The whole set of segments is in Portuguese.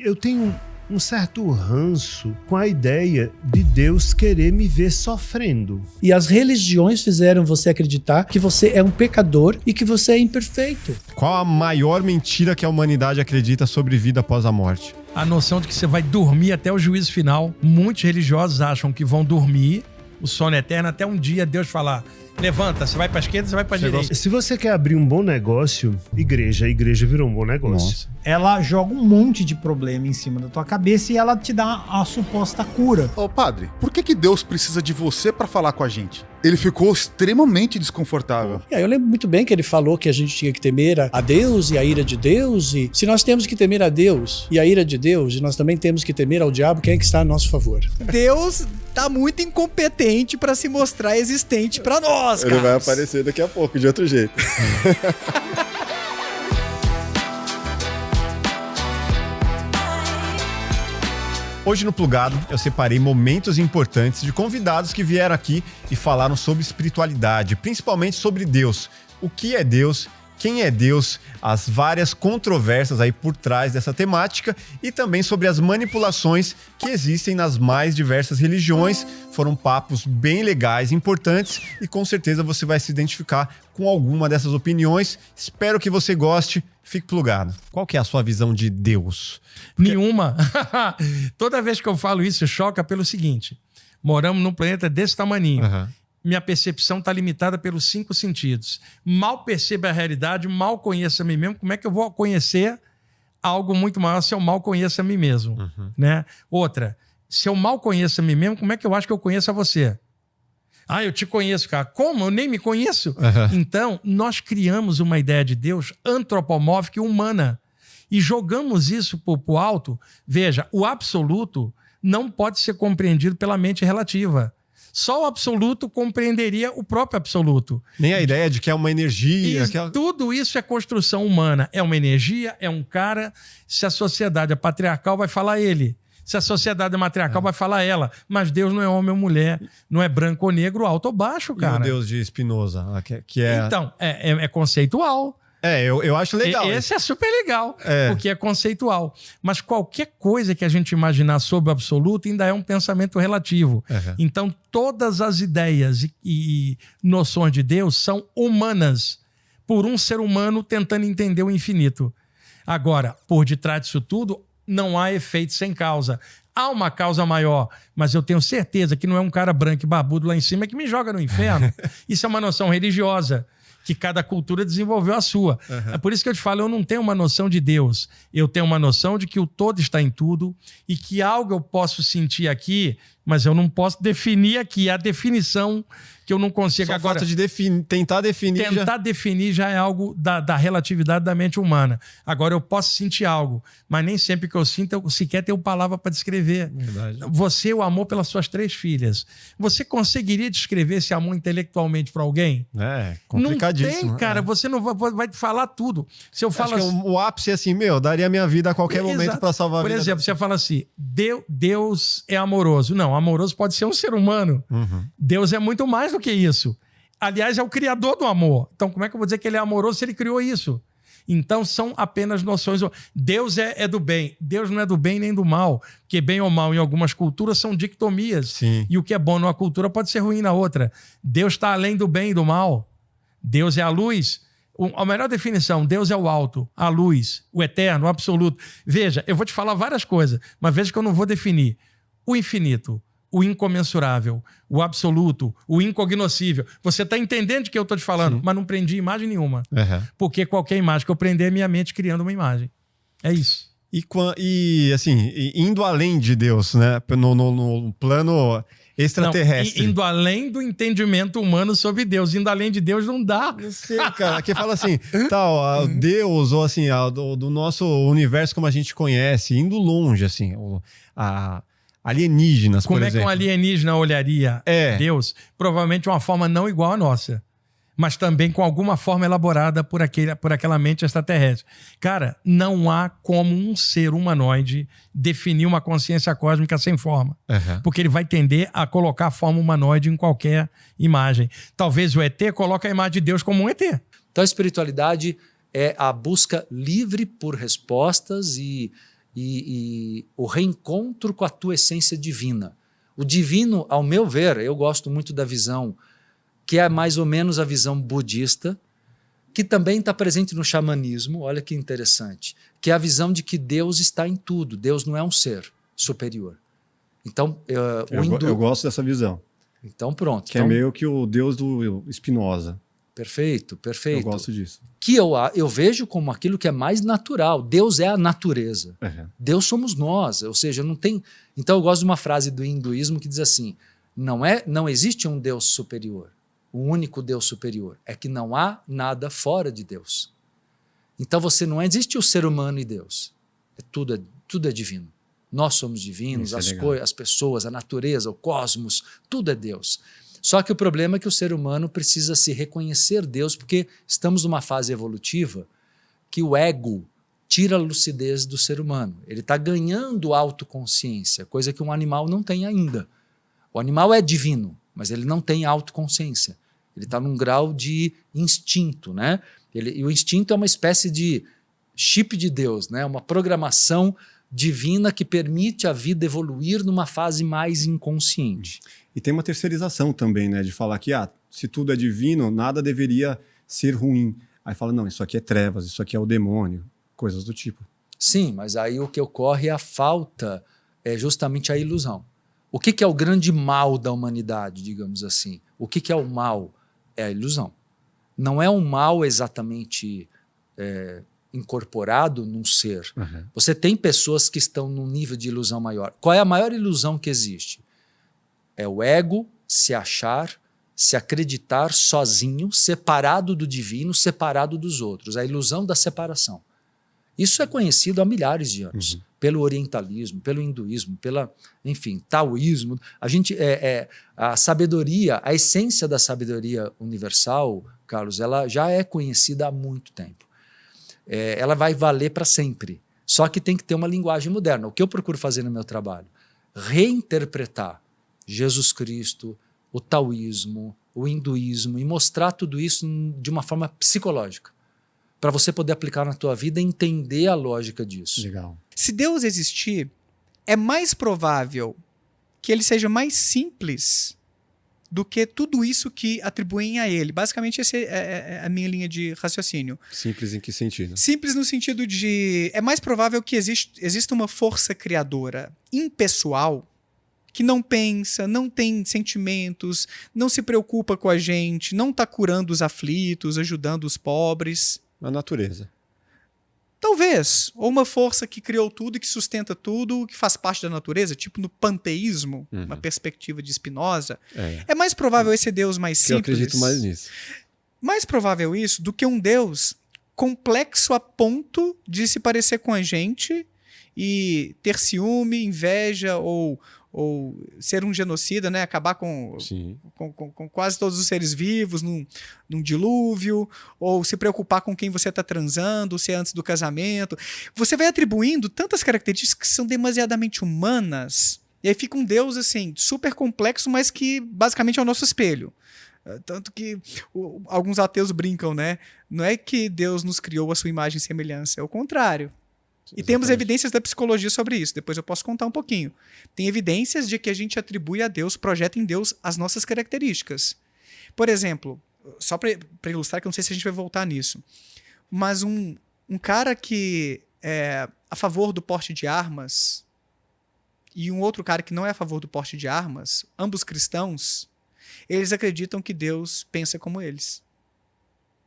eu tenho um certo ranço com a ideia de Deus querer me ver sofrendo. E as religiões fizeram você acreditar que você é um pecador e que você é imperfeito. Qual a maior mentira que a humanidade acredita sobre vida após a morte? A noção de que você vai dormir até o juízo final. Muitos religiosos acham que vão dormir, o sono eterno, até um dia Deus falar: levanta, você vai para a esquerda, você vai para a direita. Se você quer abrir um bom negócio, a igreja virou um bom negócio. Nossa. Ela joga um monte de problema em cima da tua cabeça e ela te dá a suposta cura. Ô padre, por que Deus precisa de você pra falar com a gente? Ele ficou extremamente desconfortável. Eu lembro muito bem que ele falou que a gente tinha que temer a Deus e a ira de Deus. E se nós temos que temer a Deus e a ira de Deus, e nós também temos que temer ao diabo, quem é que está a nosso favor? Deus tá muito incompetente pra se mostrar existente pra nós, cara. Ele vai aparecer daqui a pouco, de outro jeito. Hoje no Plugado eu separei momentos importantes de convidados que vieram aqui e falaram sobre espiritualidade, principalmente sobre Deus. O que é Deus? Quem é Deus? As várias controvérsias aí por trás dessa temática e também sobre as manipulações que existem nas mais diversas religiões. Foram papos bem legais, importantes e com certeza você vai se identificar com alguma dessas opiniões. Espero que você goste. Fique plugado. Qual que é a sua visão de Deus? Nenhuma. Toda vez que eu falo isso, choca pelo seguinte: moramos num planeta desse tamaninho. Uhum. Minha percepção está limitada pelos 5 sentidos. Mal percebo a realidade, mal conheço a mim mesmo. Como é que eu vou conhecer algo muito maior se eu mal conheço a mim mesmo? Uhum. Né? Outra, se eu mal conheço a mim mesmo, como é que eu acho que eu conheço a você? Ah, eu te conheço, cara. Como? Eu nem me conheço. Uhum. Então, nós criamos uma ideia de Deus antropomórfica e humana. E jogamos isso pro alto. Veja, o absoluto não pode ser compreendido pela mente relativa. Só o absoluto compreenderia o próprio absoluto. Nem a ideia de que é uma energia. Tudo isso é construção humana. É uma energia, é um cara. Se a sociedade é patriarcal, vai falar ele. Se a sociedade é matriarcal, vai falar ela. Mas Deus não é homem ou mulher, não é branco ou negro, alto ou baixo, cara. E o Deus de Spinoza, que é... Então, é conceitual. Eu acho legal. Esse é super legal, porque é conceitual. Mas qualquer coisa que a gente imaginar sobre o absoluto ainda é um pensamento relativo. Uhum. Então, todas as ideias e noções de Deus são humanas, por um ser humano tentando entender o infinito. Agora, por detrás disso tudo, não há efeito sem causa. Há uma causa maior, mas eu tenho certeza que não é um cara branco e barbudo lá em cima que me joga no inferno. Isso é uma noção religiosa, que cada cultura desenvolveu a sua. Uhum. É por isso que eu te falo, eu não tenho uma noção de Deus. Eu tenho uma noção de que o todo está em tudo e que algo eu posso sentir aqui, mas eu não posso definir aqui. A definição que eu não consigo. Só agora. O fato de tentar definir. Definir já é algo da relatividade da mente humana. Agora, eu posso sentir algo, mas nem sempre que eu sinto, eu sequer tenho palavra para descrever. Verdade. Você, o amor pelas suas 3 filhas. Você conseguiria descrever esse amor intelectualmente para alguém? É, complicadíssimo. Não tem, cara. Você não vai falar tudo. Se eu falo assim, o ápice é assim, daria minha vida a qualquer momento para salvar a vida. Por exemplo, você fala assim, Deus é amoroso. Não, amoroso pode ser um ser humano. Uhum. Deus é muito mais do que isso. Aliás, é o criador do amor. Então, como é que eu vou dizer que ele é amoroso se ele criou isso? Então, são apenas noções. Deus é do bem. Deus não é do bem nem do mal. Porque bem ou mal em algumas culturas são dicotomias. Sim. E o que é bom numa cultura pode ser ruim na outra. Deus está além do bem e do mal. Deus é a luz. A melhor definição, Deus é o alto, a luz, o eterno, o absoluto. Veja, eu vou te falar várias coisas, mas veja que eu não vou definir o infinito, o incomensurável, o absoluto, o incognoscível. Você está entendendo de que eu estou te falando, mas não prendi imagem nenhuma. Uhum. Porque qualquer imagem que eu prender é minha mente criando uma imagem. É isso. E assim, indo além de Deus, né? No plano extraterrestre. Não, indo além do entendimento humano sobre Deus. Indo além de Deus não dá. Não sei, cara. Que fala assim, Deus, ou assim, do nosso universo como a gente conhece, indo longe, assim, alienígenas, por exemplo. Como é que um alienígena olharia Deus? Provavelmente uma forma não igual à nossa, mas também com alguma forma elaborada por aquela mente extraterrestre. Cara, não há como um ser humanoide definir uma consciência cósmica sem forma. Uhum. Porque ele vai tender a colocar a forma humanoide em qualquer imagem. Talvez o ET coloque a imagem de Deus como um ET. Então a espiritualidade é a busca livre por respostas e e o reencontro com a tua essência divina. O divino, ao meu ver, eu gosto muito da visão, que é mais ou menos a visão budista, que também está presente no xamanismo, olha que interessante, que é a visão de que Deus está em tudo, Deus não é um ser superior. Então, Eu gosto dessa visão. Então, pronto. Que então, é meio que o Deus do Spinoza. Perfeito, perfeito. Eu gosto disso. Que eu vejo como aquilo que é mais natural. Deus é a natureza. Uhum. Deus somos nós. Ou seja, não tem. Então eu gosto de uma frase do hinduísmo que diz assim: não existe um Deus superior, o único Deus superior. É que não há nada fora de Deus. Então não existe o ser humano e Deus. Tudo é divino. Nós somos divinos, as pessoas, a natureza, o cosmos, tudo é Deus. Só que o problema é que o ser humano precisa se reconhecer Deus, porque estamos numa fase evolutiva que o ego tira a lucidez do ser humano. Ele está ganhando autoconsciência, coisa que um animal não tem ainda. O animal é divino, mas ele não tem autoconsciência. Ele está num grau de instinto, né? E o instinto é uma espécie de chip de Deus, né? Uma programação divina que permite a vida evoluir numa fase mais inconsciente. E tem uma terceirização também, né? De falar que, se tudo é divino, nada deveria ser ruim. Aí fala, não, isso aqui é trevas, isso aqui é o demônio, coisas do tipo. Sim, mas aí o que ocorre é a falta, é justamente a ilusão. O que é o grande mal da humanidade, digamos assim? O que é o mal? É a ilusão. Não é um mal exatamente incorporado num ser. Uhum. Você tem pessoas que estão num nível de ilusão maior. Qual é a maior ilusão que existe? É o ego se achar, se acreditar sozinho, separado do divino, separado dos outros. A ilusão da separação. Isso é conhecido há milhares de anos. Pelo orientalismo, pelo hinduísmo, taoísmo. A sabedoria, a essência da sabedoria universal, Carlos, ela já é conhecida há muito tempo. Ela vai valer para sempre. Só que tem que ter uma linguagem moderna. O que eu procuro fazer no meu trabalho? Reinterpretar Jesus Cristo, o taoísmo, o hinduísmo e mostrar tudo isso de uma forma psicológica, para você poder aplicar na tua vida e entender a lógica disso. Legal. Se Deus existir, é mais provável que ele seja mais simples do que tudo isso que atribuem a ele. Basicamente, essa é a minha linha de raciocínio. Simples em que sentido? Simples no sentido de... É mais provável que exista uma força criadora impessoal que não pensa, não tem sentimentos, não se preocupa com a gente, não está curando os aflitos, ajudando os pobres. A natureza. Talvez. Ou uma força que criou tudo e que sustenta tudo, que faz parte da natureza, tipo no panteísmo, uma perspectiva de Spinoza. É mais provável esse Deus mais simples. Eu acredito mais nisso. Mais provável isso do que um Deus complexo a ponto de se parecer com a gente e ter ciúme, inveja ou ser um genocida, né? Acabar com quase todos os seres vivos num dilúvio, ou se preocupar com quem você está transando, se é antes do casamento. Você vai atribuindo tantas características que são demasiadamente humanas, e aí fica um Deus assim, super complexo, mas que basicamente é o nosso espelho. Tanto que alguns ateus brincam, né? Não é que Deus nos criou a sua imagem e semelhança, é o contrário. E temos evidências da psicologia sobre isso. Depois eu posso contar um pouquinho. Tem evidências de que a gente atribui a Deus, projeta em Deus as nossas características. Por exemplo, só para ilustrar, que eu não sei se a gente vai voltar nisso, mas um cara que é a favor do porte de armas e um outro cara que não é a favor do porte de armas, ambos cristãos, eles acreditam que Deus pensa como eles.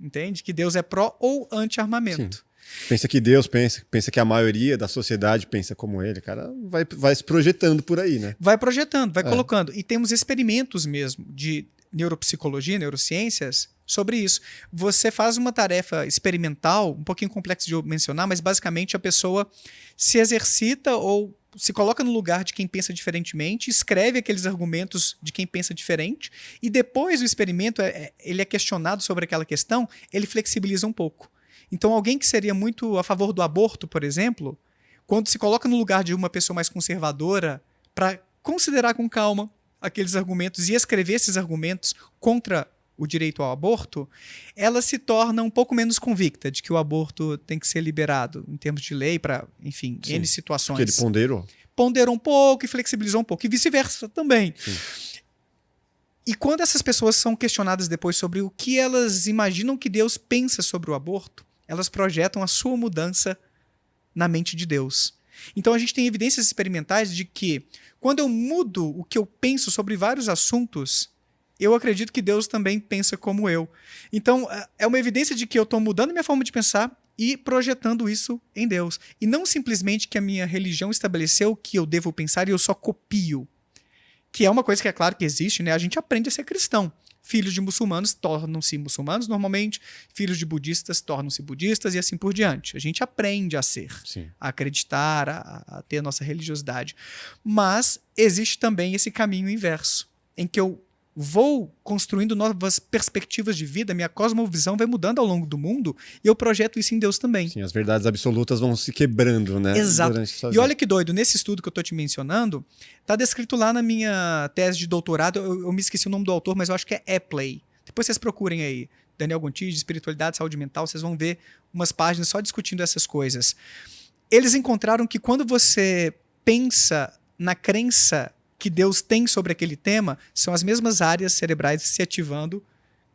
Entende? Que Deus é pró ou anti-armamento. Sim. Pensa que Deus pensa que a maioria da sociedade pensa como ele, cara, vai se projetando por aí, né? Vai projetando, vai colocando. E temos experimentos mesmo de neuropsicologia, neurociências, sobre isso. Você faz uma tarefa experimental, um pouquinho complexo de eu mencionar, mas basicamente a pessoa se exercita ou se coloca no lugar de quem pensa diferentemente, escreve aqueles argumentos de quem pensa diferente, e depois o experimento, ele é questionado sobre aquela questão, ele flexibiliza um pouco. Então, alguém que seria muito a favor do aborto, por exemplo, quando se coloca no lugar de uma pessoa mais conservadora, para considerar com calma aqueles argumentos e escrever esses argumentos contra o direito ao aborto, ela se torna um pouco menos convicta de que o aborto tem que ser liberado em termos de lei para, enfim, Sim, N situações. Porque ele ponderou. Ponderou um pouco e flexibilizou um pouco, e vice-versa também. Sim. E quando essas pessoas são questionadas depois sobre o que elas imaginam que Deus pensa sobre o aborto, elas projetam a sua mudança na mente de Deus. Então a gente tem evidências experimentais de que quando eu mudo o que eu penso sobre vários assuntos, eu acredito que Deus também pensa como eu. Então é uma evidência de que eu estou mudando minha forma de pensar e projetando isso em Deus. E não simplesmente que a minha religião estabeleceu que eu devo pensar e eu só copio. Que é uma coisa que é claro que existe, né? A gente aprende a ser cristão. Filhos de muçulmanos tornam-se muçulmanos normalmente, filhos de budistas tornam-se budistas e assim por diante. A gente aprende a ser, Sim. a acreditar, a ter a nossa religiosidade. Mas existe também esse caminho inverso, em que eu vou construindo novas perspectivas de vida, minha cosmovisão vai mudando ao longo do mundo e eu projeto isso em Deus também. Sim, as verdades absolutas vão se quebrando, né? Exato. Durante essa E vida. olha que doido, nesse estudo que eu estou te mencionando, está descrito lá na minha tese de doutorado, eu me esqueci o nome do autor, mas eu acho que é Epley. Depois vocês procurem aí, Daniel Gontijo, Espiritualidade, Saúde Mental, vocês vão ver umas páginas só discutindo essas coisas. Eles encontraram que quando você pensa na crença que Deus tem sobre aquele tema, são as mesmas áreas cerebrais se ativando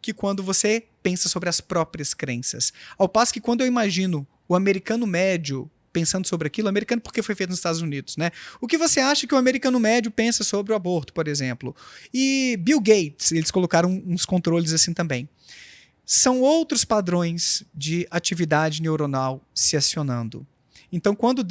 que quando você pensa sobre as próprias crenças. Ao passo que quando eu imagino o americano médio pensando sobre aquilo, americano porque foi feito nos Estados Unidos, né? O que você acha que o americano médio pensa sobre o aborto, por exemplo? E Bill Gates, eles colocaram uns controles assim também. São outros padrões de atividade neuronal se acionando. Então, quando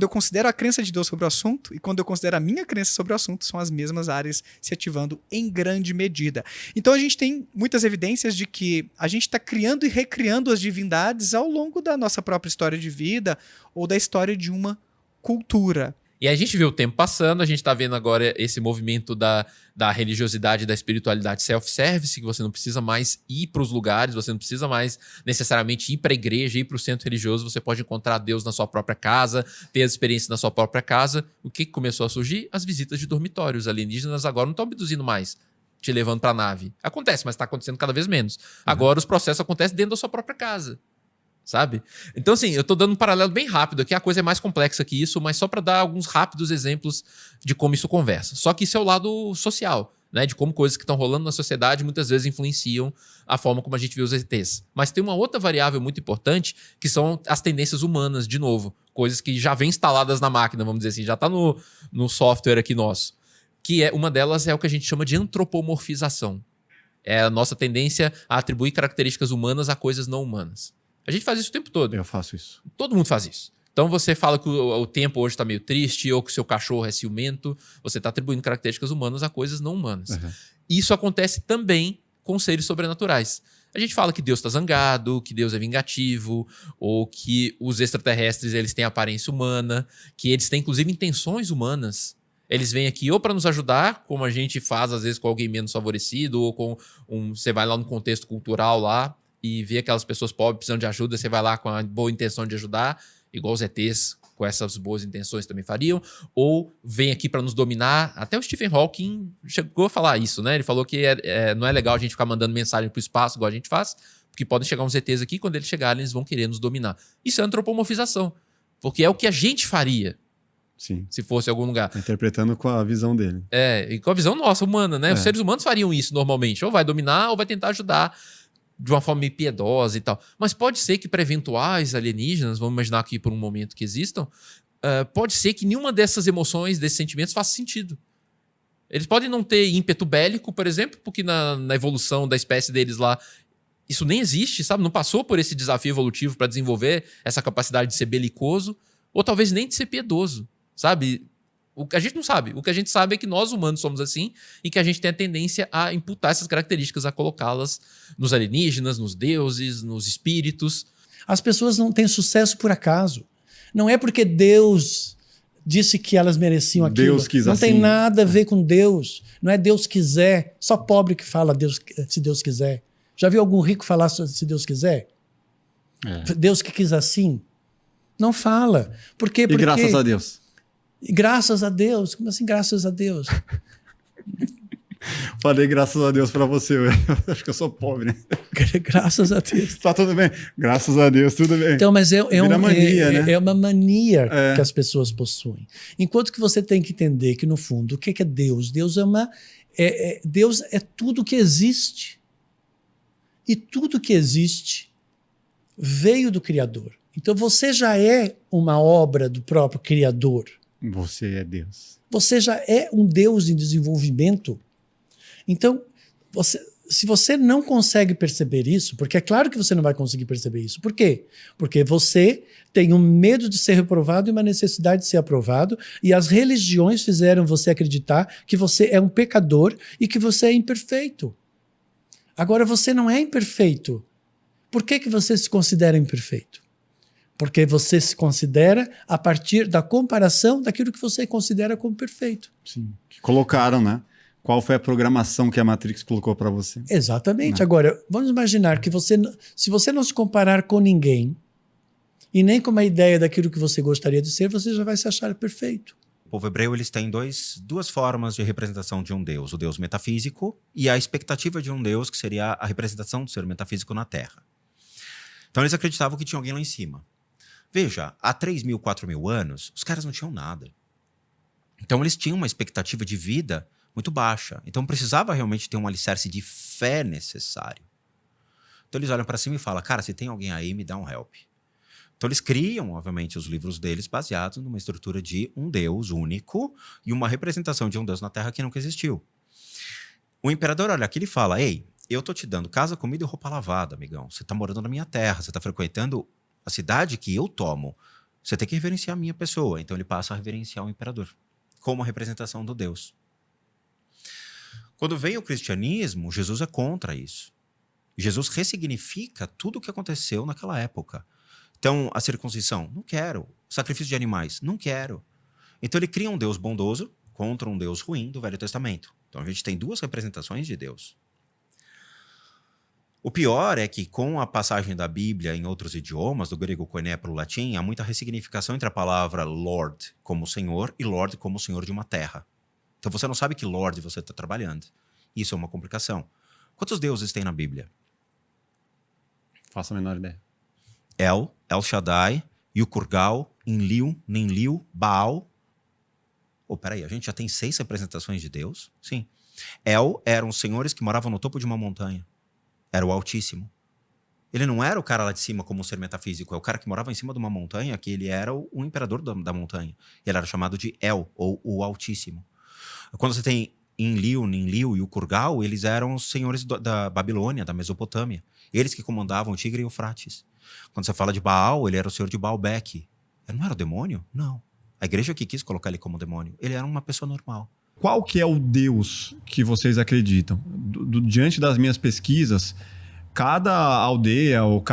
eu considero a crença de Deus sobre o assunto e quando eu considero a minha crença sobre o assunto, são as mesmas áreas se ativando em grande medida. Então a gente tem muitas evidências de que a gente está criando e recriando as divindades ao longo da nossa própria história de vida ou da história de uma cultura. E a gente vê o tempo passando, a gente tá vendo agora esse movimento da religiosidade, da espiritualidade self-service, que você não precisa mais ir para os lugares, você não precisa mais necessariamente ir para a igreja, ir para o centro religioso, você pode encontrar Deus na sua própria casa, ter as experiências na sua própria casa. O que começou a surgir? As visitas de dormitório. Os alienígenas agora não estão abduzindo mais, te levando para a nave. Acontece, mas está acontecendo cada vez menos. Agora os processos acontecem dentro da sua própria casa. Sabe? Então, assim, eu tô dando um paralelo bem rápido aqui, a coisa é mais complexa que isso, mas só para dar alguns rápidos exemplos de como isso conversa. Só que isso é o lado social, né? De como coisas que estão rolando na sociedade muitas vezes influenciam a forma como a gente vê os ETs. Mas tem uma outra variável muito importante, que são as tendências humanas, de novo. Coisas que já vêm instaladas na máquina, vamos dizer assim, já tá no software aqui nosso. Que é, uma delas é o que a gente chama de antropomorfização. É a nossa tendência a atribuir características humanas a coisas não humanas. A gente faz isso o tempo todo. Eu faço isso. Todo mundo faz isso. Então você fala que o tempo hoje está meio triste ou que o seu cachorro é ciumento, você está atribuindo características humanas a coisas não humanas. Uhum. Isso acontece também com seres sobrenaturais. A gente fala que Deus está zangado, que Deus é vingativo, ou que os extraterrestres eles têm aparência humana, que eles têm inclusive intenções humanas. Eles vêm aqui ou para nos ajudar, como a gente faz às vezes com alguém menos favorecido, ou com você vai lá no contexto cultural lá, e vê aquelas pessoas pobres precisando de ajuda, você vai lá com a boa intenção de ajudar, igual os ETs com essas boas intenções também fariam, ou vem aqui para nos dominar. Até o Stephen Hawking chegou a falar isso, né? Ele falou que não é legal a gente ficar mandando mensagem para o espaço, igual a gente faz, porque podem chegar uns ETs aqui, quando eles chegarem, eles vão querer nos dominar. Isso é antropomorfização, porque é o que a gente faria. Sim. Se fosse em algum lugar. Tá interpretando com a visão dele. E com a visão nossa, humana, né? Os seres humanos fariam isso normalmente, ou vai dominar ou vai tentar ajudar de uma forma meio piedosa e tal. Mas pode ser que para eventuais alienígenas, vamos imaginar aqui por um momento que existam, pode ser que nenhuma dessas emoções, desses sentimentos faça sentido. Eles podem não ter ímpeto bélico, por exemplo, porque na evolução da espécie deles lá, isso nem existe, sabe? Não passou por esse desafio evolutivo para desenvolver essa capacidade de ser belicoso, ou talvez nem de ser piedoso, sabe? O que a gente não sabe. O que a gente sabe é que nós humanos somos assim e que a gente tem a tendência a imputar essas características, a colocá-las nos alienígenas, nos deuses, nos espíritos. As pessoas não têm sucesso por acaso. Não é porque Deus disse que elas mereciam aquilo. Deus quis não assim. tem nada a ver com Deus. Não é Deus quiser. Só pobre que fala Deus, se Deus quiser. Já viu algum rico falar se Deus quiser? Deus que quis assim? Não fala. Por quê? Porque... E graças a Deus. Graças a Deus. Como assim, graças a Deus? Falei graças a Deus pra você. Eu acho que eu sou pobre, né? Graças a Deus. Tá tudo bem? Graças a Deus, tudo bem. Então, mas Vira mania, né? é uma mania que as pessoas possuem. Enquanto que você tem que entender que, no fundo, o que é Deus? Deus Deus é tudo que existe. E tudo que existe veio do Criador. Então você já é uma obra do próprio Criador. Você é Deus. Você já é um Deus em desenvolvimento. Então, se você não consegue perceber isso, porque é claro que você não vai conseguir perceber isso. Por quê? Porque você tem um medo de ser reprovado e uma necessidade de ser aprovado, e as religiões fizeram você acreditar que você é um pecador e que você é imperfeito. Agora, você não é imperfeito. Por que você se considera imperfeito? Porque você se considera a partir da comparação daquilo que você considera como perfeito. Sim. Que colocaram, né? Qual foi a programação que a Matrix colocou para você? Exatamente. Agora, vamos imaginar que se você não se comparar com ninguém e nem com uma ideia daquilo que você gostaria de ser, você já vai se achar perfeito. O povo hebreu, eles têm duas formas de representação de um Deus. O Deus metafísico e a expectativa de um Deus, que seria a representação do ser metafísico na Terra. Então eles acreditavam que tinha alguém lá em cima. Veja, há 3.000, 4.000 anos, os caras não tinham nada. Então eles tinham uma expectativa de vida muito baixa. Então precisava realmente ter um alicerce de fé necessário. Então eles olham para cima e falam, cara, se tem alguém aí, me dá um help. Então eles criam, obviamente, os livros deles baseados numa estrutura de um Deus único e uma representação de um Deus na Terra que nunca existiu. O imperador olha aqui e fala, ei, eu tô te dando casa, comida e roupa lavada, amigão. Você tá morando na minha terra, você tá frequentando a cidade que eu tomo. Você tem que reverenciar a minha pessoa. Então ele passa a reverenciar o imperador como a representação do Deus. Quando vem o cristianismo, Jesus é contra isso. Jesus ressignifica tudo o que aconteceu naquela época. Então, a circuncisão, não quero. Sacrifício de animais, não quero. Então ele cria um Deus bondoso contra um Deus ruim do Velho Testamento. Então a gente tem duas representações de Deus. O pior é que com a passagem da Bíblia em outros idiomas, do grego koiné para o latim, há muita ressignificação entre a palavra Lord como Senhor e Lord como Senhor de uma terra. Então você não sabe que Lord você está trabalhando. Isso é uma complicação. Quantos deuses tem na Bíblia? Faço a menor ideia. El Shaddai, Yukurgal, Enlil, Nenlil, Baal. Peraí, a gente já tem 6 representações de Deus? Sim. El eram os senhores que moravam no topo de uma montanha. Era o Altíssimo. Ele não era o cara lá de cima como um ser metafísico, é o cara que morava em cima de uma montanha, que ele era o imperador da montanha. Ele era chamado de El, ou o Altíssimo. Quando você tem Enlil, Nenlil e Yukurgal, eles eram os senhores da Babilônia, da Mesopotâmia. Eles que comandavam o Tigre e o Eufrates. Quando você fala de Baal, ele era o senhor de Baalbec. Ele não era o demônio? Não. A igreja que quis colocar ele como demônio. Ele era uma pessoa normal. Qual que é o Deus que vocês acreditam? Diante das minhas pesquisas, cada aldeia ou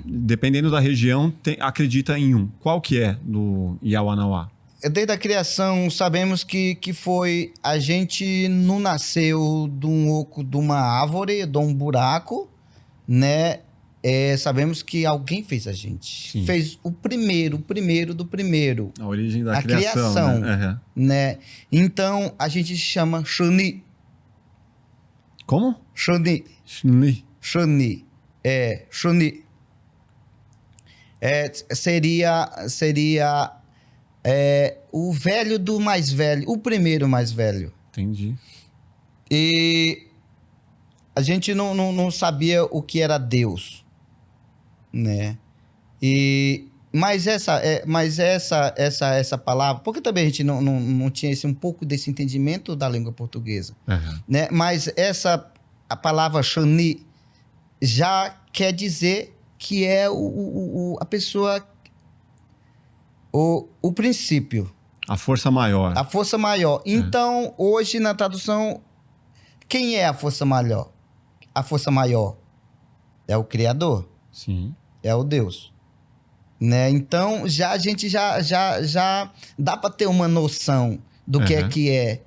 dependendo da região, acredita em um. Qual que é do Yawanawá? Desde a criação, sabemos que foi... A gente não nasceu de um oco de uma árvore, de um buraco, né? Sabemos que alguém fez a gente. Sim. Fez o primeiro do primeiro. A origem da criação, né? Né? Então, a gente chama Shuni. Como? Shuni. Shuni. Shuni. Shuni. Seria o velho do mais velho. O primeiro mais velho. Entendi. E a gente não sabia o que era Deus, né? Mas essa palavra, porque também a gente não tinha um pouco desse entendimento da língua portuguesa, né? Mas a palavra Shani já quer dizer que é a pessoa, o princípio. A força maior. A força maior. Então, hoje na tradução, quem é a força maior? A força maior é o Criador. Sim. É o Deus. Né? Então, a gente já dá para ter uma noção do que é.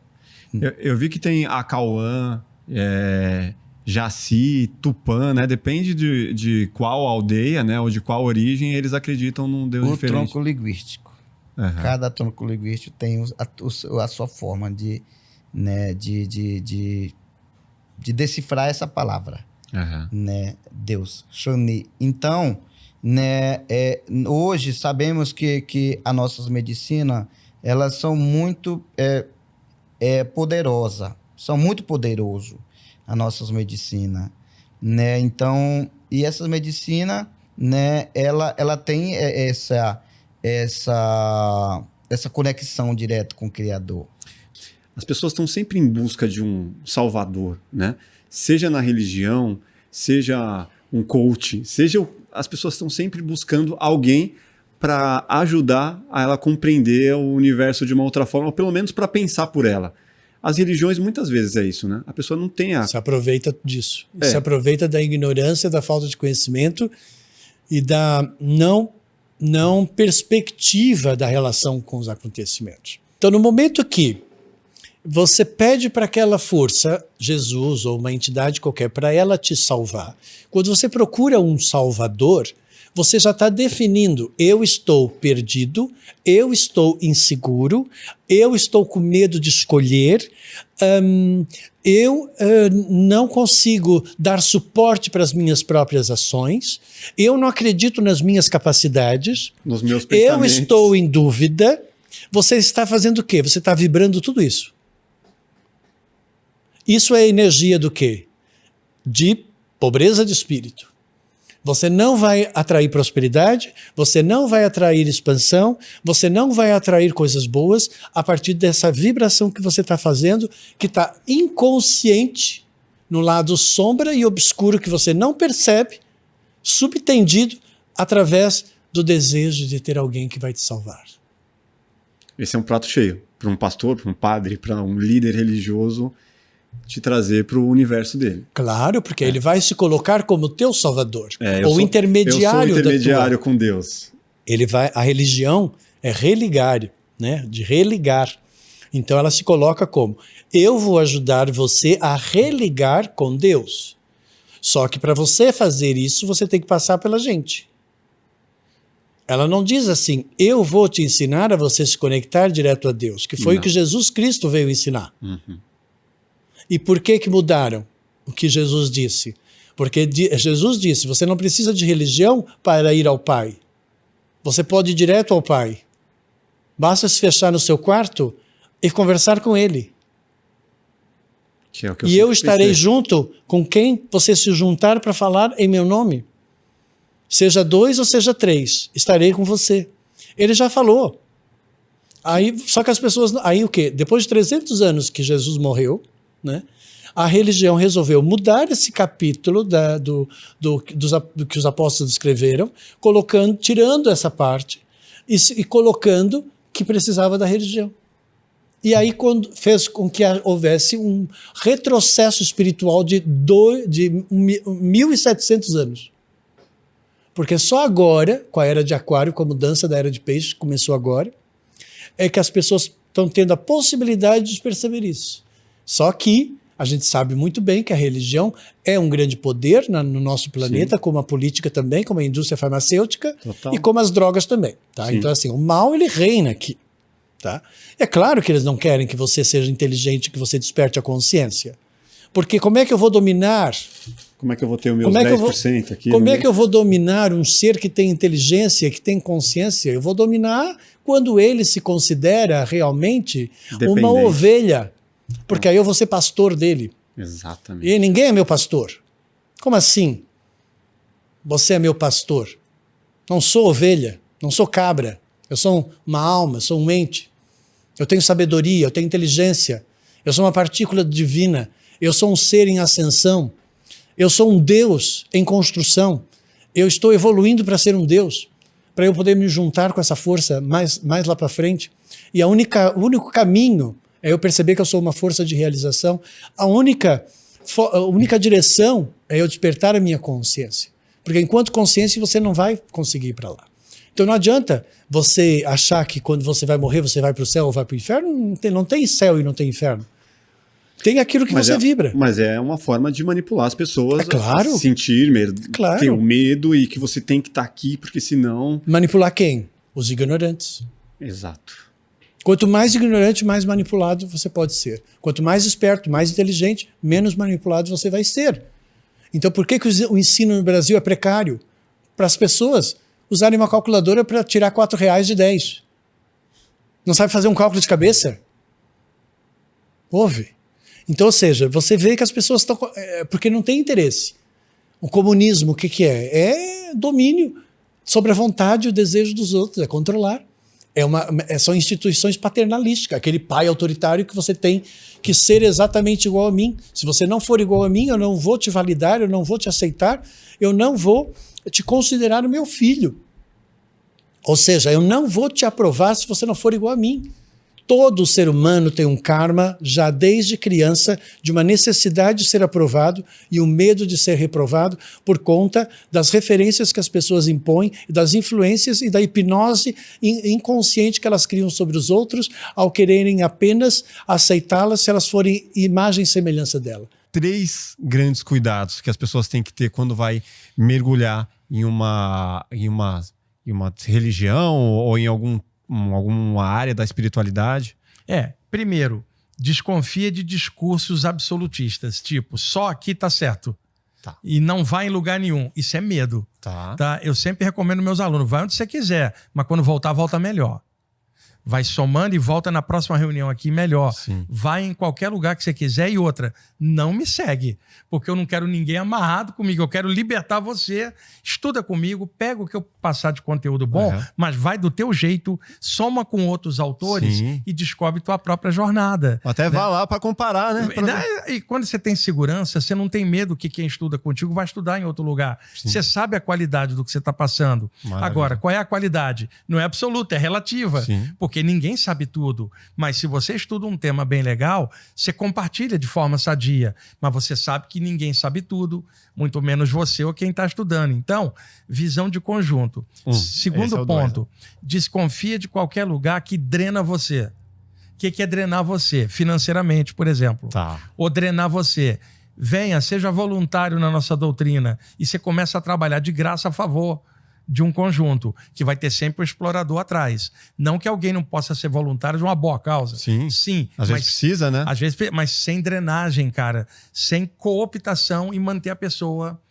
Eu vi que tem Acauã, Jaci, Tupã, né? Depende de qual aldeia, né? Ou de qual origem eles acreditam num Deus diferente. O tronco linguístico. Cada tronco linguístico tem a sua forma de né, de decifrar essa palavra, né, Deus, Shani. Então, né, hoje sabemos que as nossas medicinas, elas são muito poderosas, são muito poderosas as nossas medicinas, né? Então, e essas medicinas, né, ela tem essa conexão direta com o Criador. As pessoas estão sempre em busca de um salvador, né? Seja na religião, seja um coach, as pessoas estão sempre buscando alguém para ajudar a ela compreender o universo de uma outra forma, ou pelo menos para pensar por ela. As religiões muitas vezes é isso, né? A pessoa não tem Se aproveita disso. Se aproveita da ignorância, da falta de conhecimento e da não perspectiva da relação com os acontecimentos. Então, no momento que você pede para aquela força, Jesus ou uma entidade qualquer, para ela te salvar, quando você procura um salvador, você já está definindo: eu estou perdido, eu estou inseguro, eu estou com medo de escolher, eu não consigo dar suporte para as minhas próprias ações, eu não acredito nas minhas capacidades, nos meus pensamentos. Eu estou em dúvida. Você está fazendo o quê? Você está vibrando tudo isso. Isso é energia do quê? De pobreza de espírito. Você não vai atrair prosperidade, você não vai atrair expansão, você não vai atrair coisas boas a partir dessa vibração que você está fazendo, que está inconsciente, no lado sombra e obscuro que você não percebe, subtendido através do desejo de ter alguém que vai te salvar. Esse é um prato cheio para um pastor, para um padre, para um líder religioso te trazer para o universo dele. Claro, porque ele vai se colocar como teu salvador, ou intermediário. Eu sou intermediário com Deus. A religião é religar, né? De religar. Então ela se coloca como: eu vou ajudar você a religar com Deus. Só que para você fazer isso, você tem que passar pela gente. Ela não diz assim: eu vou te ensinar a você se conectar direto a Deus, que foi o que Jesus Cristo veio ensinar. E por que mudaram o que Jesus disse? Porque Jesus disse: você não precisa de religião para ir ao Pai. Você pode ir direto ao Pai. Basta se fechar no seu quarto e conversar com Ele. Que é o que e eu estarei junto com quem você se juntar para falar em meu nome. Seja 2 ou seja 3, estarei com você. Ele já falou. Aí, só que as pessoas... Aí o quê? Depois de 300 anos que Jesus morreu, né, a religião resolveu mudar esse capítulo do que os apóstolos escreveram, tirando essa parte e colocando que precisava da religião. E aí fez com que houvesse um retrocesso espiritual de 1.700 anos. Porque só agora, com a era de Aquário, com a mudança da era de Peixe, começou agora, é que as pessoas estão tendo a possibilidade de perceber isso. Só que a gente sabe muito bem que a religião é um grande poder no nosso planeta, como a política também, como a indústria farmacêutica. Total. E como as drogas também. Tá? Então, assim, o mal, ele reina aqui. Tá? É claro que eles não querem que você seja inteligente, que você desperte a consciência. Porque como é que eu vou dominar? Como é que eu vou ter os meus 10% aqui? Como é que eu vou dominar um ser que tem inteligência, que tem consciência? Eu vou dominar quando ele se considera realmente uma ovelha. Porque aí eu vou ser pastor dele. Exatamente. E ninguém é meu pastor. Como assim? Você é meu pastor. Não sou ovelha, não sou cabra. Eu sou uma alma, sou um ente. Eu tenho sabedoria, eu tenho inteligência. Eu sou uma partícula divina. Eu sou um ser em ascensão. Eu sou um Deus em construção. Eu estou evoluindo para ser um Deus, para eu poder me juntar com essa força mais lá para frente. E o único caminho é eu perceber que eu sou uma força de realização. A única direção é eu despertar a minha consciência. Porque enquanto consciência você não vai conseguir ir para lá. Então não adianta você achar que quando você vai morrer você vai para o céu ou vai para o inferno. Não tem céu e não tem inferno. Tem aquilo que você vibra. Mas é uma forma de manipular as pessoas a sentir medo, ter o medo e que você tem que estar aqui, porque senão... Manipular quem? Os ignorantes. Exato. Quanto mais ignorante, mais manipulado você pode ser. Quanto mais esperto, mais inteligente, menos manipulado você vai ser. Então, por que o ensino no Brasil é precário? Para as pessoas usarem uma calculadora para tirar R$4 de 10. Não sabe fazer um cálculo de cabeça? Ouve. Então, ou seja, você vê que as pessoas estão... porque não tem interesse. O comunismo, o que é? É domínio sobre a vontade e o desejo dos outros, é controlar. São instituições paternalísticas, aquele pai autoritário que você tem que ser exatamente igual a mim. Se você não for igual a mim, eu não vou te validar, eu não vou te aceitar, eu não vou te considerar o meu filho. Ou seja, eu não vou te aprovar se você não for igual a mim. Todo ser humano tem um karma, já desde criança, de uma necessidade de ser aprovado e um medo de ser reprovado por conta das referências que as pessoas impõem, das influências e da hipnose inconsciente que elas criam sobre os outros ao quererem apenas aceitá-las se elas forem imagem e semelhança dela. 3 grandes cuidados que as pessoas têm que ter quando vai mergulhar em uma religião ou em alguma área da espiritualidade? Primeiro, desconfia de discursos absolutistas, tipo, só aqui tá certo. Tá. E não vai em lugar nenhum. Isso é medo. Tá? Eu sempre recomendo meus alunos, vai onde você quiser, mas quando voltar, volta melhor. Vai somando e volta na próxima reunião aqui melhor. Sim. Vai em qualquer lugar que você quiser. E outra, não me segue, porque eu não quero ninguém amarrado comigo. Eu quero libertar você. Estuda comigo, pega o que eu passar de conteúdo bom, mas vai do teu jeito, soma com outros autores e descobre tua própria jornada. Até vá lá para comparar, né? E quando você tem segurança, você não tem medo que quem estuda contigo vai estudar em outro lugar. Sim. Você sabe a qualidade do que você está passando. Maravilha. Agora, qual é a qualidade? Não é absoluta, é relativa. Sim. Porque ninguém sabe tudo. Mas se você estuda um tema bem legal, você compartilha de forma sadia. Mas você sabe que ninguém sabe tudo, muito menos você ou quem está estudando. Então, visão de conjunto. Segundo ponto, desconfia de qualquer lugar que drena você. O que é drenar você? Financeiramente, por exemplo. Ou drenar você. Venha, seja voluntário na nossa doutrina e você começa a trabalhar de graça a favor de um conjunto, que vai ter sempre o explorador atrás. Não que alguém não possa ser voluntário de uma boa causa. Sim. Às vezes precisa, né? Às vezes, mas sem drenagem, cara. Sem cooptação e manter a pessoa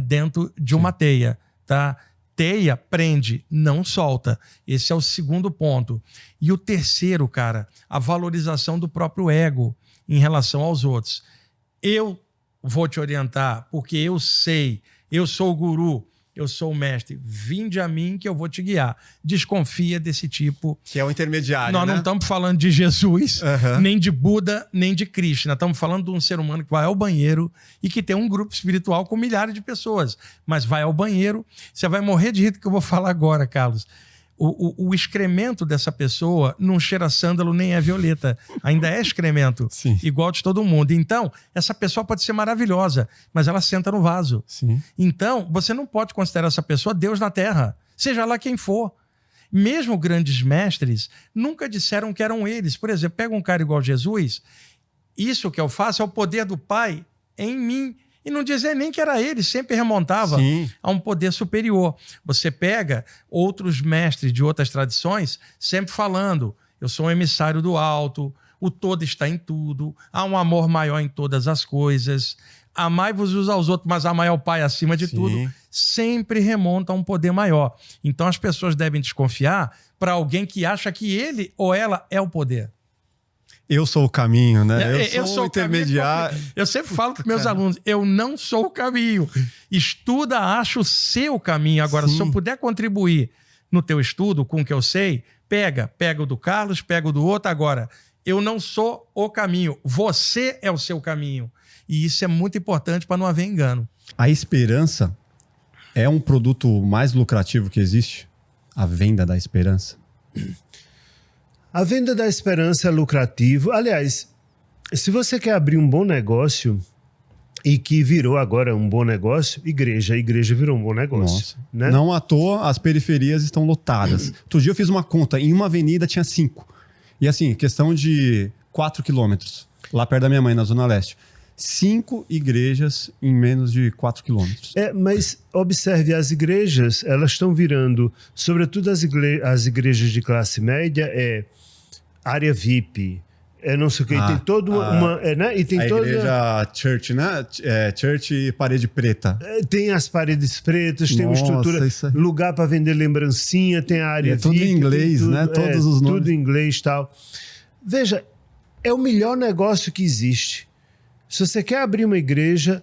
dentro de uma teia, tá? Teia prende, não solta. Esse é o segundo ponto. E o terceiro, cara, a valorização do próprio ego em relação aos outros. Eu vou te orientar porque eu sei, eu sou o guru, eu sou o mestre, vinde a mim que eu vou te guiar. Desconfia desse tipo. Que é o intermediário, Nós não estamos falando de Jesus, nem de Buda, nem de Krishna. Estamos falando de um ser humano que vai ao banheiro e que tem um grupo espiritual com milhares de pessoas. Mas vai ao banheiro, você vai morrer de rir do que eu vou falar agora, Carlos. O excremento dessa pessoa não cheira sândalo nem é violeta. Ainda é excremento. Sim. Igual de todo mundo. Então, essa pessoa pode ser maravilhosa, mas ela senta no vaso. Sim. Então, você não pode considerar essa pessoa Deus na Terra. Seja lá quem for. Mesmo grandes mestres nunca disseram que eram eles. Por exemplo, pega um cara igual Jesus. Isso que eu faço é o poder do Pai em mim. E não dizer nem que era ele, sempre remontava a um poder superior. Você pega outros mestres de outras tradições, sempre falando, eu sou um emissário do alto, o todo está em tudo, há um amor maior em todas as coisas, amai-vos uns aos outros, mas amai ao Pai acima de tudo. Sempre remonta a um poder maior. Então as pessoas devem desconfiar para alguém que acha que ele ou ela é o poder. Eu sou o caminho, né? Eu sou o intermediário. Eu sempre falo para meus alunos, eu não sou o caminho. Estuda, acha o seu caminho. Agora, se eu puder contribuir no teu estudo com o que eu sei, pega o do Carlos, pega o do outro. Agora, eu não sou o caminho. Você é o seu caminho. E isso é muito importante para não haver engano. A esperança é um produto mais lucrativo que existe? A venda da esperança? A venda da esperança é lucrativo. Aliás, se você quer abrir um bom negócio e que virou agora um bom negócio, igreja virou um bom negócio. Né? Não à toa, as periferias estão lotadas. Outro dia eu fiz uma conta, em uma avenida tinha 5. E assim, questão de 4 quilômetros, lá perto da minha mãe, na Zona Leste. 5 igrejas em menos de 4 quilômetros. Mas observe, as igrejas, elas estão virando, sobretudo as igrejas de classe média, área VIP, não sei o que, tem toda uma... né? E tem a toda... igreja Church, né? Church e parede preta. Tem as paredes pretas, tem uma estrutura, lugar para vender lembrancinha, tem a área VIP. Tudo em inglês, tudo, né? Todos os nomes. Tudo em inglês e tal. Veja, é o melhor negócio que existe. Se você quer abrir uma igreja,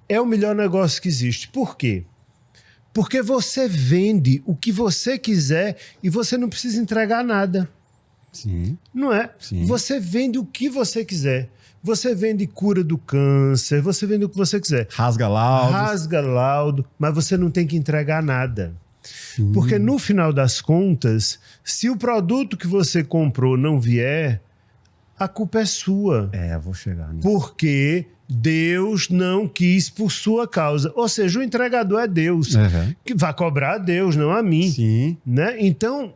é o melhor negócio que existe. Por quê? Porque você vende o que você quiser e você não precisa entregar nada. Sim. Não é? Sim. Você vende o que você quiser. Você vende cura do câncer, você vende o que você quiser. Rasga laudo, mas você não tem que entregar nada. Porque no final das contas, se o produto que você comprou não vier, a culpa é sua. Vou chegar nisso. Porque Deus não quis por sua causa. Ou seja, o entregador é Deus. Que vai cobrar a Deus, não a mim. Sim. Né? Então,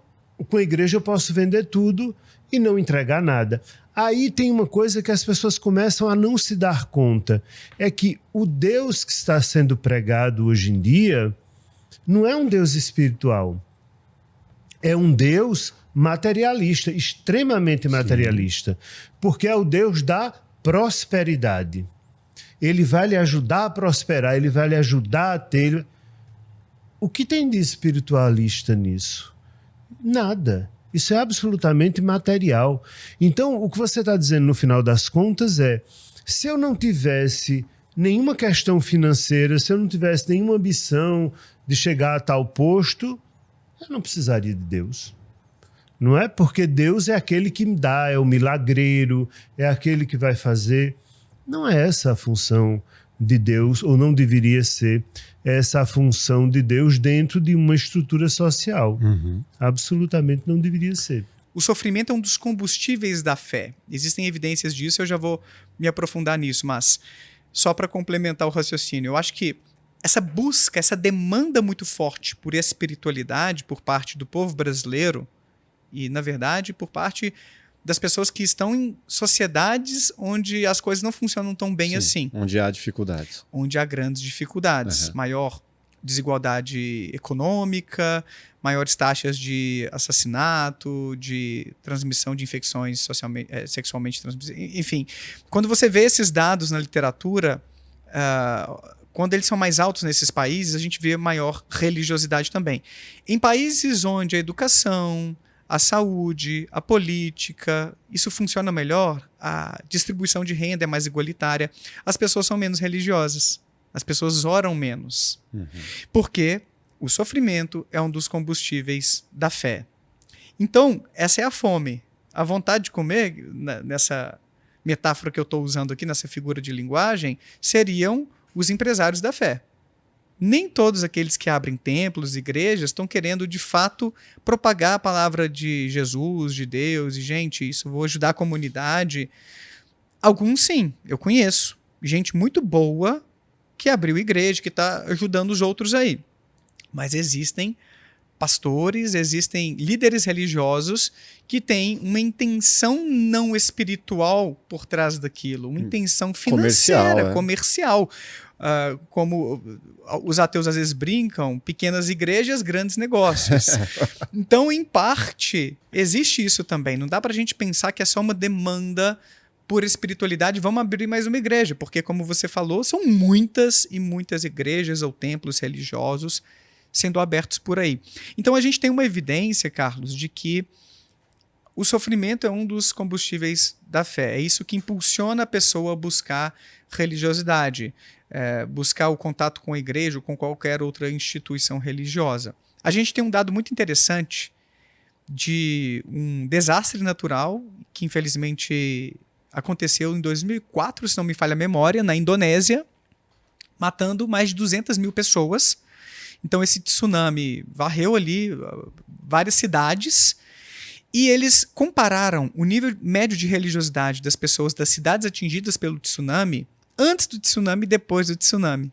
com a igreja eu posso vender tudo e não entregar nada. Aí tem uma coisa que as pessoas começam a não se dar conta. É que o Deus que está sendo pregado hoje em dia não é um Deus espiritual. É um Deus materialista, extremamente materialista. Porque é o Deus da prosperidade. Ele vai lhe ajudar a prosperar, ele vai lhe ajudar a ter... O que tem de espiritualista nisso? Nada. Isso é absolutamente material. Então, o que você está dizendo no final das contas é: se eu não tivesse nenhuma questão financeira, se eu não tivesse nenhuma ambição de chegar a tal posto, eu não precisaria de Deus. Não é? Porque Deus é aquele que me dá, é o milagreiro, é aquele que vai fazer. Não é essa a função de Deus, ou não deveria ser essa a função de Deus dentro de uma estrutura social. Absolutamente não deveria ser. O sofrimento é um dos combustíveis da fé. Existem evidências disso, eu já vou me aprofundar nisso, mas só para complementar o raciocínio, eu acho que essa busca, essa demanda muito forte por espiritualidade por parte do povo brasileiro e, na verdade, por parte das pessoas que estão em sociedades onde as coisas não funcionam tão bem assim. Onde há dificuldades. Onde há grandes dificuldades. Maior desigualdade econômica, maiores taxas de assassinato, de transmissão de infecções sexualmente transmissíveis. Enfim, quando você vê esses dados na literatura, quando eles são mais altos nesses países, a gente vê maior religiosidade também. Em países onde a educação, a saúde, a política, isso funciona melhor, a distribuição de renda é mais igualitária, as pessoas são menos religiosas, as pessoas oram menos. Porque o sofrimento é um dos combustíveis da fé. Então, essa é a fome. A vontade de comer, nessa metáfora que eu estou usando aqui, nessa figura de linguagem, seriam os empresários da fé. Nem todos aqueles que abrem templos, igrejas, estão querendo, de fato, propagar a palavra de Jesus, de Deus, e, gente, isso vou ajudar a comunidade. Alguns, sim, eu conheço. Gente muito boa que abriu igreja, que está ajudando os outros aí. Mas existem pastores, existem líderes religiosos que têm uma intenção não espiritual por trás daquilo, uma intenção financeira, comercial. Como os ateus às vezes brincam, pequenas igrejas, grandes negócios. Então, em parte, existe isso também. Não dá para a gente pensar que é só uma demanda por espiritualidade, vamos abrir mais uma igreja, porque, como você falou, são muitas e muitas igrejas ou templos religiosos sendo abertos por aí. Então, a gente tem uma evidência, Carlos, de que o sofrimento é um dos combustíveis da fé. É isso que impulsiona a pessoa a buscar religiosidade, buscar o contato com a igreja ou com qualquer outra instituição religiosa. A gente tem um dado muito interessante de um desastre natural que, infelizmente, aconteceu em 2004, se não me falha a memória, na Indonésia, matando mais de 200 mil pessoas. Então, esse tsunami varreu ali várias cidades e eles compararam o nível médio de religiosidade das pessoas das cidades atingidas pelo tsunami antes do tsunami e depois do tsunami.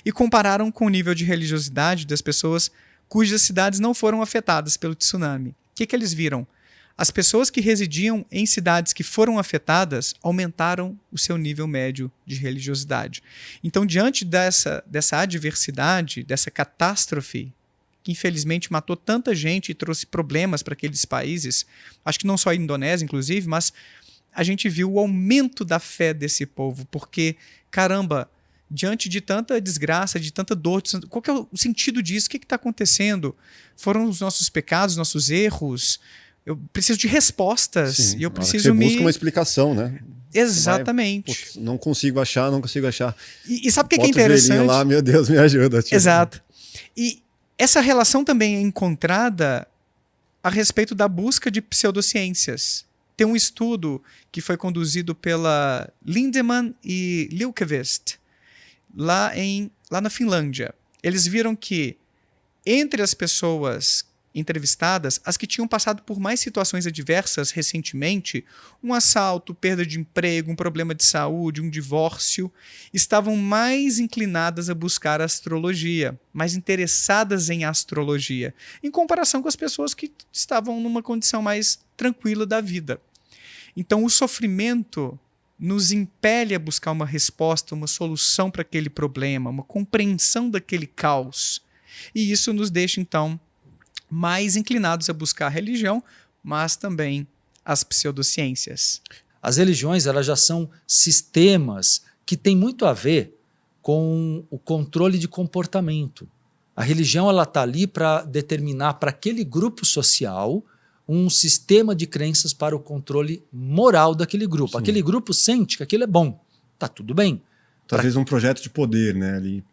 E compararam com o nível de religiosidade das pessoas cujas cidades não foram afetadas pelo tsunami. O que eles viram? As pessoas que residiam em cidades que foram afetadas aumentaram o seu nível médio de religiosidade. Então, diante dessa adversidade, dessa catástrofe que infelizmente matou tanta gente e trouxe problemas para aqueles países, acho que não só a Indonésia, inclusive, mas a gente viu o aumento da fé desse povo, porque, caramba, diante de tanta desgraça, de tanta dor, qual que é o sentido disso? O que está acontecendo? Foram os nossos pecados, nossos erros? Eu preciso de respostas. Sim, e eu na hora que preciso você busca uma explicação, né? Exatamente. Vai, putz, não consigo achar. E sabe o que é Bota o interessante? joelhinho lá, meu Deus, me ajuda. Tipo. Exato. E essa relação também é encontrada a respeito da busca de pseudociências. Tem um estudo que foi conduzido pela Lindemann e Liljeqvist, lá na Finlândia. Eles viram que, entre as pessoas entrevistadas, as que tinham passado por mais situações adversas recentemente, um assalto, perda de emprego, um problema de saúde, um divórcio, estavam mais inclinadas a buscar astrologia, mais interessadas em astrologia, em comparação com as pessoas que estavam numa condição mais tranquila da vida. Então, o sofrimento nos impele a buscar uma resposta, uma solução para aquele problema, uma compreensão daquele caos. E isso nos deixa, então, mais inclinados a buscar a religião, mas também as pseudociências. As religiões, elas já são sistemas que têm muito a ver com o controle de comportamento. A religião, ela está ali para determinar para aquele grupo social um sistema de crenças para o controle moral daquele grupo. Sim. Aquele grupo sente que aquilo é bom. Tá tudo bem. Às vezes um projeto de poder, né? Ali.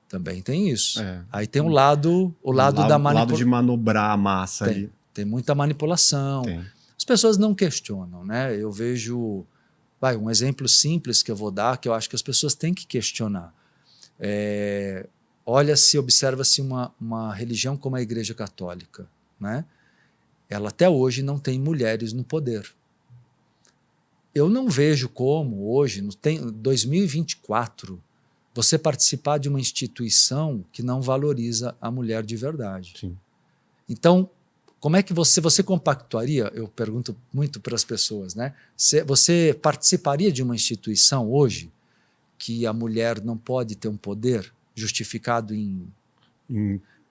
Também tem isso. É. Aí tem o lado da manipulação. lado de manobrar a massa ali. Tem muita manipulação. Tem. As pessoas não questionam, né? Eu vejo... um exemplo simples que eu vou dar, que eu acho que as pessoas têm que questionar. Observa-se uma religião como a Igreja Católica, né? Ela até hoje não tem mulheres no poder. Eu não vejo como hoje, no 2024, você participar de uma instituição que não valoriza a mulher de verdade. Sim. Então, como é que você compactuaria? Eu pergunto muito para as pessoas, né? Você participaria de uma instituição hoje que a mulher não pode ter um poder justificado em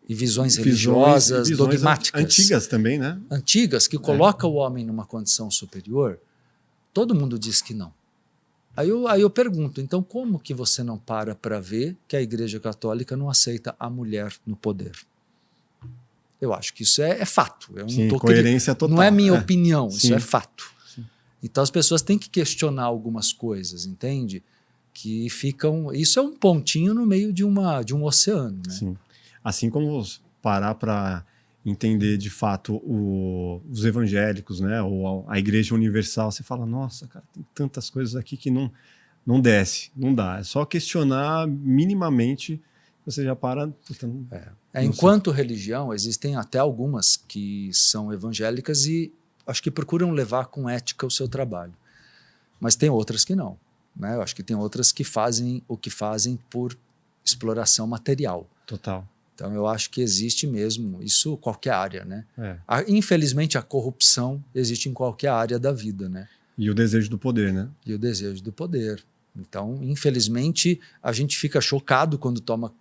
visões religiosas, dogmáticas. Antigas também, né? Antigas, que coloca o homem numa condição superior? Todo mundo diz que não. Aí eu pergunto, então como que você não para ver que a Igreja Católica não aceita a mulher no poder? Eu acho que isso é fato. Coerência total. Não é minha opinião, Sim. isso é fato. Sim. Então as pessoas têm que questionar algumas coisas, entende? Que ficam... Isso é um pontinho no meio de um oceano, né? Sim. Assim como parar para entender de fato os evangélicos, né? Ou a Igreja Universal, você fala, nossa, cara, tem tantas coisas aqui que não desce, não dá. É só questionar minimamente, você já para... Enquanto religião, existem até algumas que são evangélicas e acho que procuram levar com ética o seu trabalho. Mas tem outras que não, né? Eu acho que tem outras que fazem o que fazem por exploração material. Total. Então, eu acho que existe mesmo, isso em qualquer área, né? Infelizmente, a corrupção existe em qualquer área da vida, né? E o desejo do poder, né? E o desejo do poder. Então, infelizmente, a gente fica chocado quando toma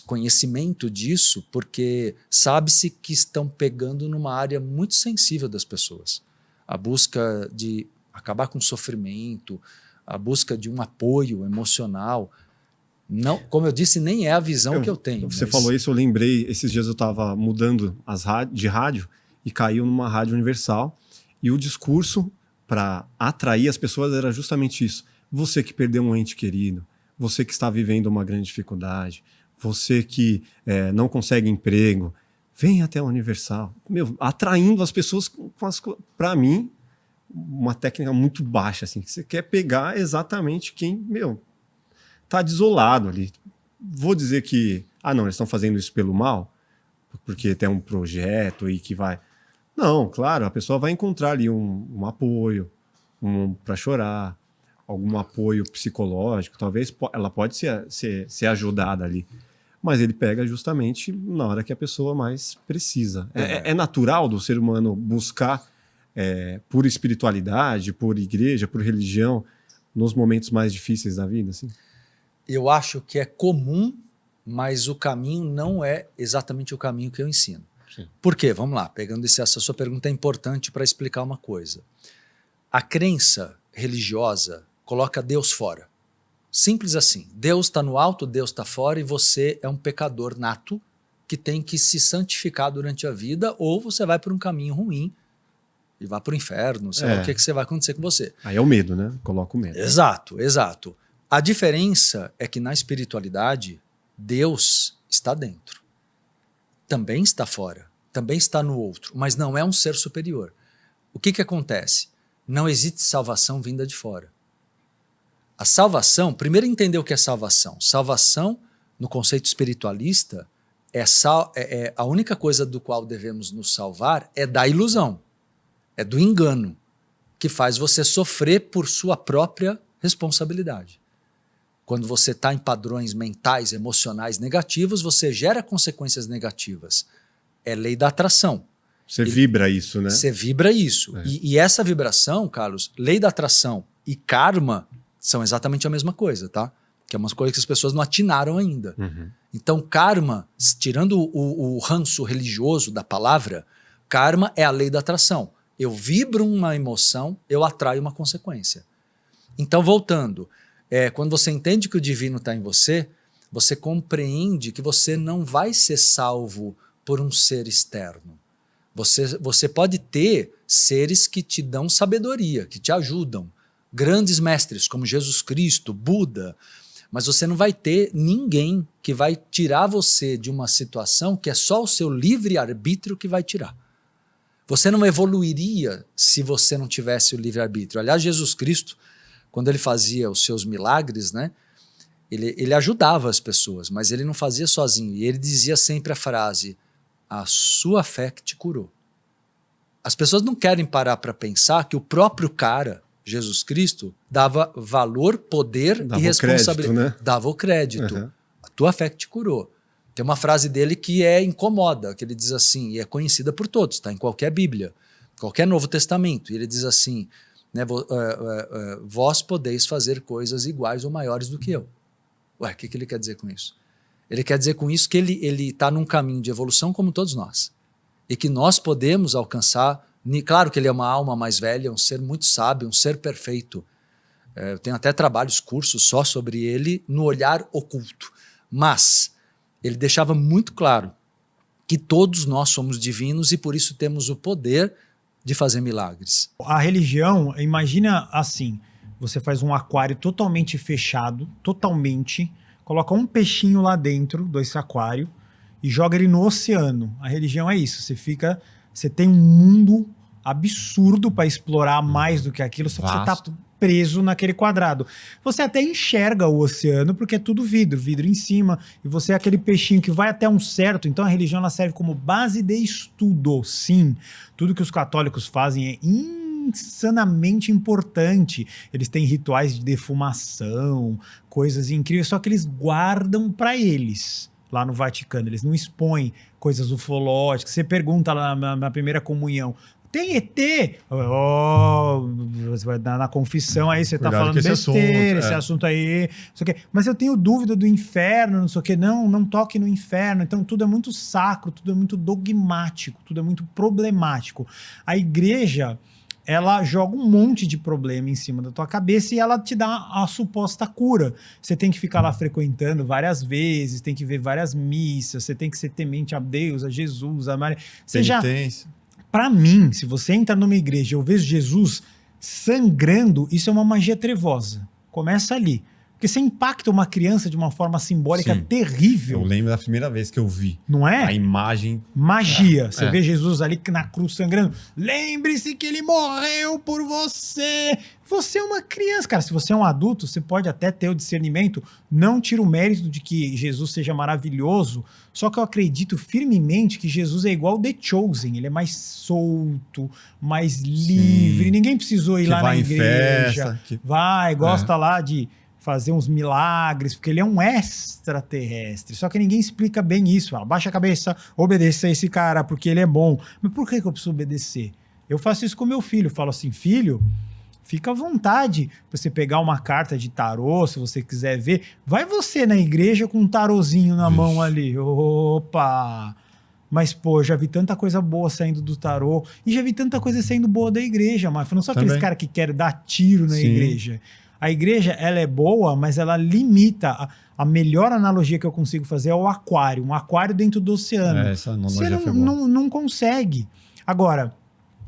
conhecimento disso, porque sabe-se que estão pegando numa área muito sensível das pessoas. A busca de acabar com o sofrimento, a busca de um apoio emocional. Não, como eu disse, nem é a visão que eu tenho. Você falou isso, eu lembrei, esses dias eu estava mudando de rádio e caiu numa rádio universal e o discurso para atrair as pessoas era justamente isso. Você que perdeu um ente querido, você que está vivendo uma grande dificuldade, você que não consegue emprego, vem até a Universal. Atraindo as pessoas para mim, uma técnica muito baixa, assim, que você quer pegar exatamente quem, tá desolado ali. Vou dizer que, não, eles estão fazendo isso pelo mal, porque tem um projeto aí que vai... Não, claro, a pessoa vai encontrar ali um apoio, para chorar, algum apoio psicológico, talvez ela pode ser ajudada ali. Mas ele pega justamente na hora que a pessoa mais precisa. É natural do ser humano buscar por espiritualidade, por igreja, por religião, nos momentos mais difíceis da vida, assim? Eu acho que é comum mas o caminho não é exatamente o caminho que eu ensino. Sim. Por quê? Vamos lá, essa sua pergunta é importante para explicar uma coisa. A crença religiosa coloca Deus fora. Simples assim. Deus está no alto, Deus está fora e você é um pecador nato que tem que se santificar durante a vida, ou você vai por um caminho ruim e vai para o inferno, sei lá o que você vai acontecer com você. Aí é o medo, né? Coloca o medo. Exato, exato. A diferença é que na espiritualidade, Deus está dentro. Também está fora, também está no outro, mas não é um ser superior. O que acontece? Não existe salvação vinda de fora. A salvação, primeiro entender o que é salvação. Salvação, no conceito espiritualista, a única coisa do qual devemos nos salvar é da ilusão, é do engano, que faz você sofrer por sua própria responsabilidade. Quando você está em padrões mentais, emocionais negativos, você gera consequências negativas. É lei da atração. Você vibra isso, né? Você vibra isso. E essa vibração, Carlos, lei da atração e karma são exatamente a mesma coisa, tá? Que é uma coisa que as pessoas não atinaram ainda. Então, karma, tirando o ranço religioso da palavra, karma é a lei da atração. Eu vibro uma emoção, eu atraio uma consequência. Então, voltando, quando você entende que o divino está em você, você compreende que você não vai ser salvo por um ser externo. Você pode ter seres que te dão sabedoria, que te ajudam. Grandes mestres como Jesus Cristo, Buda, mas você não vai ter ninguém que vai tirar você de uma situação que é só o seu livre-arbítrio que vai tirar. Você não evoluiria se você não tivesse o livre-arbítrio. Aliás, Jesus Cristo, quando ele fazia os seus milagres, né, ele ajudava as pessoas, mas ele não fazia sozinho. E ele dizia sempre a frase, a sua fé que te curou. As pessoas não querem parar para pensar que o próprio cara, Jesus Cristo, dava valor, poder e responsabilidade. Crédito, né? Dava o crédito. A tua fé que te curou. Tem uma frase dele que incomoda, que ele diz assim, e é conhecida por todos, está em qualquer Bíblia, qualquer Novo Testamento. E ele diz assim, né, vós podeis fazer coisas iguais ou maiores do que eu. Ué, o que ele quer dizer com isso? Ele quer dizer com isso que ele está num caminho de evolução como todos nós. E que nós podemos alcançar, claro que ele é uma alma mais velha, um ser muito sábio, um ser perfeito. Eu tenho até trabalhos, cursos só sobre ele no olhar oculto. Mas ele deixava muito claro que todos nós somos divinos e por isso temos o poder de fazer milagres. A religião, imagina assim, você faz um aquário totalmente fechado, totalmente, coloca um peixinho lá dentro desse aquário e joga ele no oceano. A religião é isso, você tem um mundo absurdo para explorar mais do que aquilo, só que você tá preso naquele quadrado. Você até enxerga o oceano porque é tudo vidro em cima, e você é aquele peixinho que vai até um certo, então a religião ela serve como base de estudo, sim. Tudo que os católicos fazem é insanamente importante. Eles têm rituais de defumação, coisas incríveis, só que eles guardam para eles. Lá no Vaticano, eles não expõem coisas ufológicas. Você pergunta lá na primeira comunhão, tem ET? Você vai dar na confissão aí, você tá falando besteira, esse assunto aí, não sei o quê. Mas eu tenho dúvida do inferno, não sei o quê. Não toque no inferno. Então tudo é muito sacro, tudo é muito dogmático, tudo é muito problemático. A igreja, ela joga um monte de problema em cima da tua cabeça e ela te dá a suposta cura. Você tem que ficar lá frequentando várias vezes, tem que ver várias missas, você tem que ser temente a Deus, a Jesus, a Maria. Para mim, se você entra numa igreja e eu vejo Jesus sangrando, isso é uma magia trevosa. Começa ali. Porque você impacta uma criança de uma forma simbólica terrível. Eu lembro da primeira vez que eu vi. Não é? A imagem. Magia. Você vê Jesus ali na cruz sangrando. Lembre-se que ele morreu por você. Você é uma criança. Cara, se você é um adulto, você pode até ter o discernimento. Não tira o mérito de que Jesus seja maravilhoso. Só que eu acredito firmemente que Jesus é igual The Chosen. Ele é mais solto, mais livre. Ninguém precisou ir lá na igreja. Gosta lá de fazer uns milagres, porque ele é um extraterrestre. Só que ninguém explica bem isso. Abaixa a cabeça, obedeça a esse cara, porque ele é bom. Mas por que eu preciso obedecer? Eu faço isso com meu filho. Eu falo assim, filho, Fica à vontade pra você pegar uma carta de tarô, se você quiser ver. Vai você na igreja com um tarozinho na mão ali. Opa! Mas, pô, já vi tanta coisa boa saindo do tarô e já vi tanta coisa saindo boa da igreja, mas não só aqueles Também. caras que querem dar tiro na Sim. igreja. A igreja, ela é boa, mas ela limita. A melhor analogia que eu consigo fazer é o aquário. Um aquário dentro do oceano. Essa analogia Você foi boa. não consegue. Agora,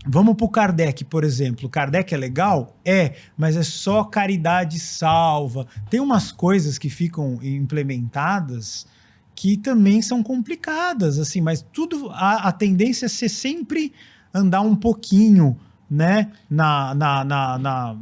vamos pro Kardec, por exemplo. Kardec é legal? É, mas é só caridade salva. Tem umas coisas que ficam implementadas que também são complicadas, assim, mas tudo, a tendência é ser sempre andar um pouquinho, né, na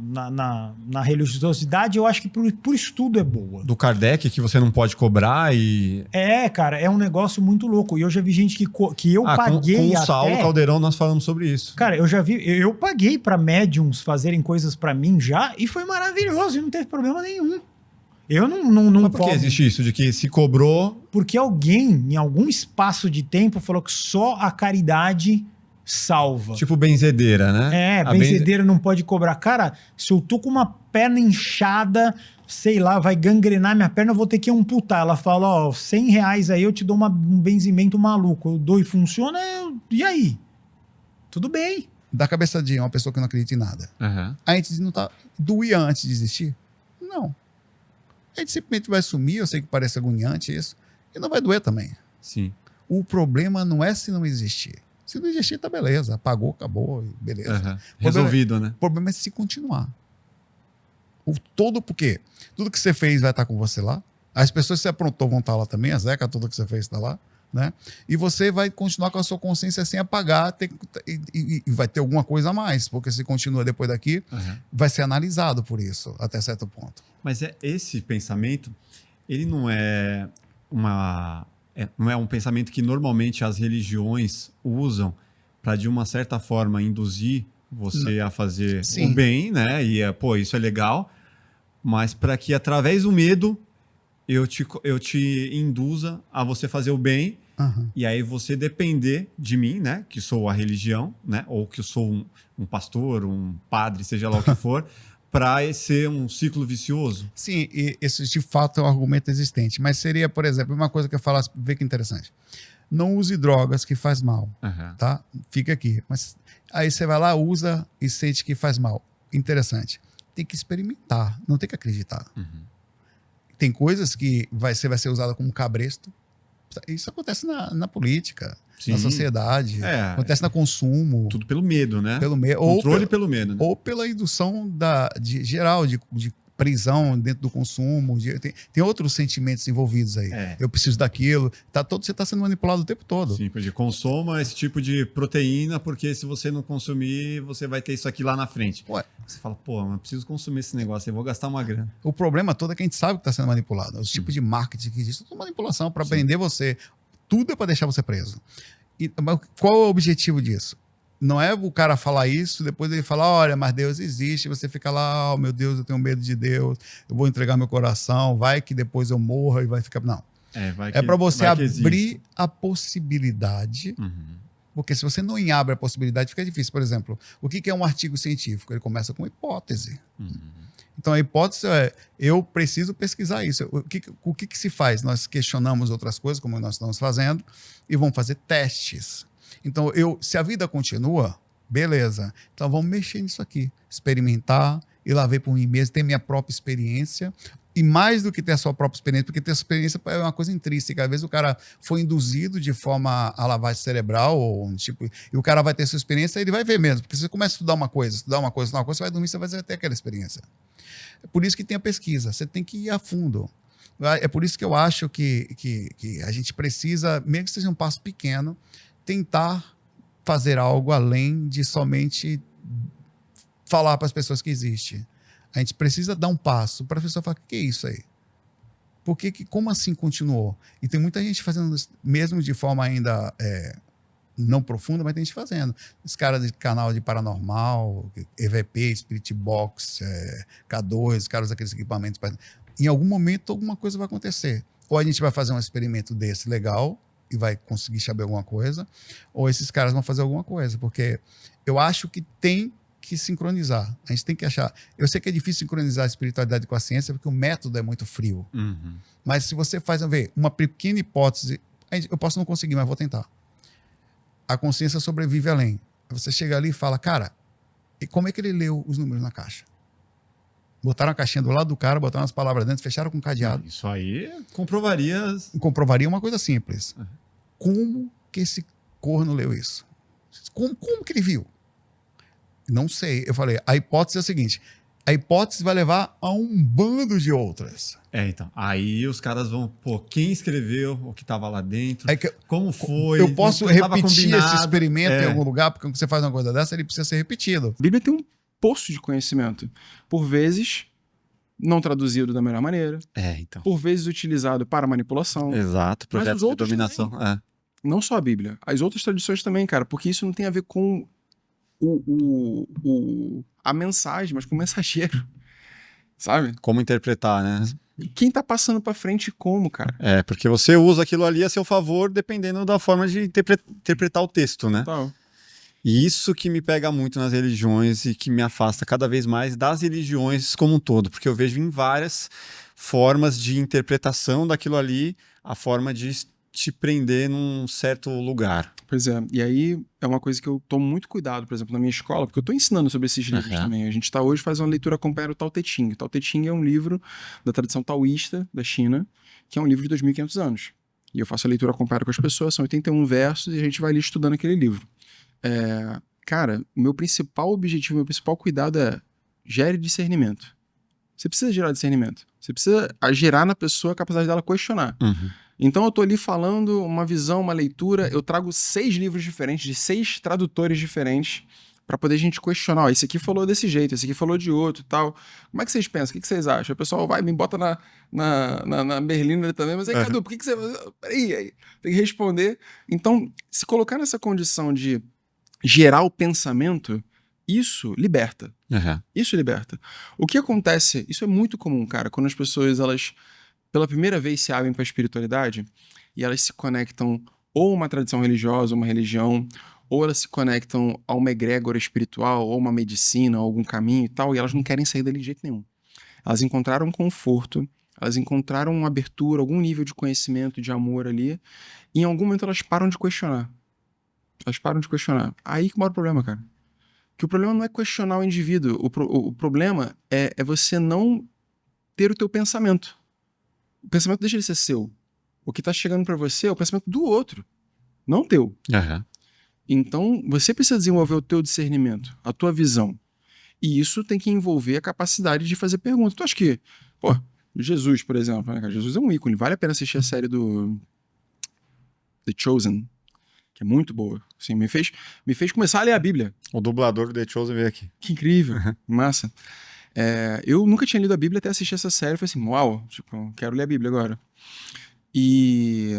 religiosidade. Eu acho que por estudo é boa. Do Kardec, que você não pode cobrar e... É, cara, é um negócio muito louco. E eu já vi gente que eu paguei com o Saulo até... Caldeirão nós falamos sobre isso. Cara, eu paguei pra médiums fazerem coisas pra mim já e foi maravilhoso e não teve problema nenhum. Eu não Mas por que existe isso? De que se cobrou... Porque alguém, em algum espaço de tempo, falou que só a caridade salva. Tipo benzedeira, né? É, benzedeira não pode cobrar. Cara, se eu tô com uma perna inchada, sei lá, vai gangrenar minha perna, eu vou ter que amputar. Ela fala, ó, R$100 aí eu te dou um benzimento maluco. Eu dou e funciona, e aí? Tudo bem. Da cabeça de uma pessoa que não acredita em nada. A gente não tá... Doía antes de existir? Não. A gente simplesmente vai sumir, eu sei que parece agoniante isso, e não vai doer também. Sim. O problema não é se não existir. Se não existir, tá beleza. Apagou, acabou, beleza. Resolvido, né? O problema é se continuar. Porque tudo que você fez vai estar com você lá. As pessoas que você aprontou vão estar lá também. A Zeca, tudo que você fez está lá. Né? E você vai continuar com a sua consciência sem apagar e vai ter alguma coisa a mais. Porque se continua depois daqui, vai ser analisado por isso, até certo ponto. Mas esse pensamento, ele não é não é um pensamento que normalmente as religiões usam para, de uma certa forma, induzir você a fazer o bem, né? E, isso é legal, mas para que, através do medo, eu te induza a você fazer o bem, e aí você depender de mim, né? Que sou a religião, né? Ou que eu sou um pastor, um padre, seja lá o que for, para ser um ciclo vicioso. Sim, e esse de fato é um argumento existente. Mas seria, por exemplo, uma coisa que eu falasse, vê que interessante. Não use drogas que faz mal, tá? Fica aqui. Mas aí você vai lá, usa e sente que faz mal. Interessante. Tem que experimentar, não tem que acreditar. Tem coisas que você vai ser usada como cabresto. Isso acontece na política, na sociedade, acontece no consumo. Tudo pelo medo, né? Pelo medo. Controle pelo medo. Né? Ou pela indução geral de prisão dentro do consumo. Tem outros sentimentos envolvidos aí. Eu preciso daquilo. Você está sendo manipulado o tempo todo. Sim, porque consoma esse tipo de proteína, porque se você não consumir, você vai ter isso aqui lá na frente. Você fala, mas eu preciso consumir esse negócio, eu vou gastar uma grana. O problema todo é que a gente sabe que está sendo manipulado. Os tipos de marketing que existe, tudo manipulação para prender você. Tudo é para deixar você preso. Mas qual é o objetivo disso? Não é o cara falar isso, depois ele falar, olha, mas Deus existe, você fica lá, oh meu Deus, eu tenho medo de Deus, eu vou entregar meu coração, vai que depois eu morra e vai ficar... Não. É para você abrir a possibilidade, porque se você não abre a possibilidade, fica difícil. Por exemplo, o que é um artigo científico? Ele começa com hipótese. Então a hipótese é, eu preciso pesquisar isso. O que se faz? Nós questionamos outras coisas, como nós estamos fazendo, e vamos fazer testes. Então, se a vida continua, beleza. Então, vamos mexer nisso aqui. Experimentar, ir lá ver por mim mesmo, ter minha própria experiência. E mais do que ter a sua própria experiência, porque ter a experiência é uma coisa intrínseca. Às vezes o cara foi induzido de forma a lavagem cerebral, e o cara vai ter sua experiência, ele vai ver mesmo. Porque se você começa a estudar uma coisa, você vai dormir, você vai ter aquela experiência. É por isso que tem a pesquisa. Você tem que ir a fundo. É por isso que eu acho que a gente precisa, mesmo que seja um passo pequeno, tentar fazer algo além de somente falar para as pessoas que existe. A gente precisa dar um passo para a pessoa falar, o que é isso aí? Como assim continuou? E tem muita gente fazendo isso, mesmo de forma ainda não profunda, mas tem gente fazendo. Esse cara de canal de paranormal, EVP, Spirit Box, K2, os caras daqueles equipamentos. Em algum momento, alguma coisa vai acontecer. Ou a gente vai fazer um experimento desse legal, e vai conseguir saber alguma coisa, ou esses caras vão fazer alguma coisa, porque eu acho que tem que sincronizar. A gente tem que achar. Eu sei que é difícil sincronizar a espiritualidade com a ciência porque o método é muito frio. Mas se você faz uma pequena hipótese, eu posso não conseguir, mas vou tentar. A consciência sobrevive além. Você chega ali e fala, cara, e como é que ele leu os números na caixa? Botaram a caixinha do lado do cara, botaram as palavras dentro, fecharam com cadeado. Isso aí comprovaria... Comprovaria uma coisa simples. Como que esse corno leu isso? Como que ele viu? Não sei. Eu falei, a hipótese é a seguinte, a hipótese vai levar a um bando de outras. Então. Aí os caras vão, quem escreveu o que estava lá dentro? Como foi? Eu posso repetir esse experimento em algum lugar, porque quando você faz uma coisa dessa, ele precisa ser repetido. A Bíblia tem um poço de conhecimento. Por vezes, não traduzido da melhor maneira. Então. Por vezes, utilizado para manipulação. Exato, projetos de dominação. Não só a Bíblia. As outras tradições também, cara, porque isso não tem a ver com a mensagem, mas com o mensageiro. Sabe? Como interpretar, né? E quem tá passando pra frente como, cara? Porque você usa aquilo ali a seu favor, dependendo da forma de interpretar o texto, né? Total. E isso que me pega muito nas religiões e que me afasta cada vez mais das religiões como um todo, porque eu vejo em várias formas de interpretação daquilo ali, a forma de te prender num certo lugar. Pois é, e aí é uma coisa que eu tomo muito cuidado, por exemplo, na minha escola, porque eu tô ensinando sobre esses livros também. A gente tá hoje fazendo uma leitura completa do Tao Te Ching. O Tao Te Ching é um livro da tradição taoísta da China, que é um livro de 2.500 anos. E eu faço a leitura completa com as pessoas, são 81 versos, e a gente vai ali estudando aquele livro. Cara, o meu principal objetivo, meu principal cuidado é gere discernimento. Você precisa gerar discernimento. Você precisa gerar na pessoa a capacidade dela questionar. Então eu tô ali falando uma visão, uma leitura, eu trago 6 livros diferentes, de 6 tradutores diferentes, para poder a gente questionar. Ó, esse aqui falou desse jeito, esse aqui falou de outro e tal. Como é que vocês pensam? O que vocês acham? O pessoal vai, me bota na berlina também, mas aí, Cadu, por que você... Peraí, aí, tem que responder. Então, se colocar nessa condição de gerar o pensamento, isso liberta. Isso liberta. O que acontece, isso é muito comum, cara, quando as pessoas, elas, pela primeira vez, se abrem para a espiritualidade e elas se conectam ou a uma tradição religiosa, uma religião, ou elas se conectam a uma egrégora espiritual, ou uma medicina, ou algum caminho e tal, e elas não querem sair dali de jeito nenhum. Elas encontraram conforto, elas encontraram uma abertura, algum nível de conhecimento, de amor ali, e em algum momento elas param de questionar. Elas param de questionar. Aí que mora o problema, cara. Que o problema não é questionar o indivíduo, o problema é você não ter o teu pensamento. O pensamento deixa de ser seu. O que está chegando para você é o pensamento do outro, não teu. Então, você precisa desenvolver o teu discernimento, a tua visão. E isso tem que envolver a capacidade de fazer perguntas. Tu acha que, Jesus, por exemplo, né, cara? Jesus é um ícone. Vale a pena assistir a série do The Chosen, que é muito boa. Assim, me fez começar a ler a Bíblia. O dublador do The Chosen veio aqui. Que incrível, massa. Eu nunca tinha lido a Bíblia até assistir essa série. Eu falei assim, uau, tipo, quero ler a Bíblia agora. E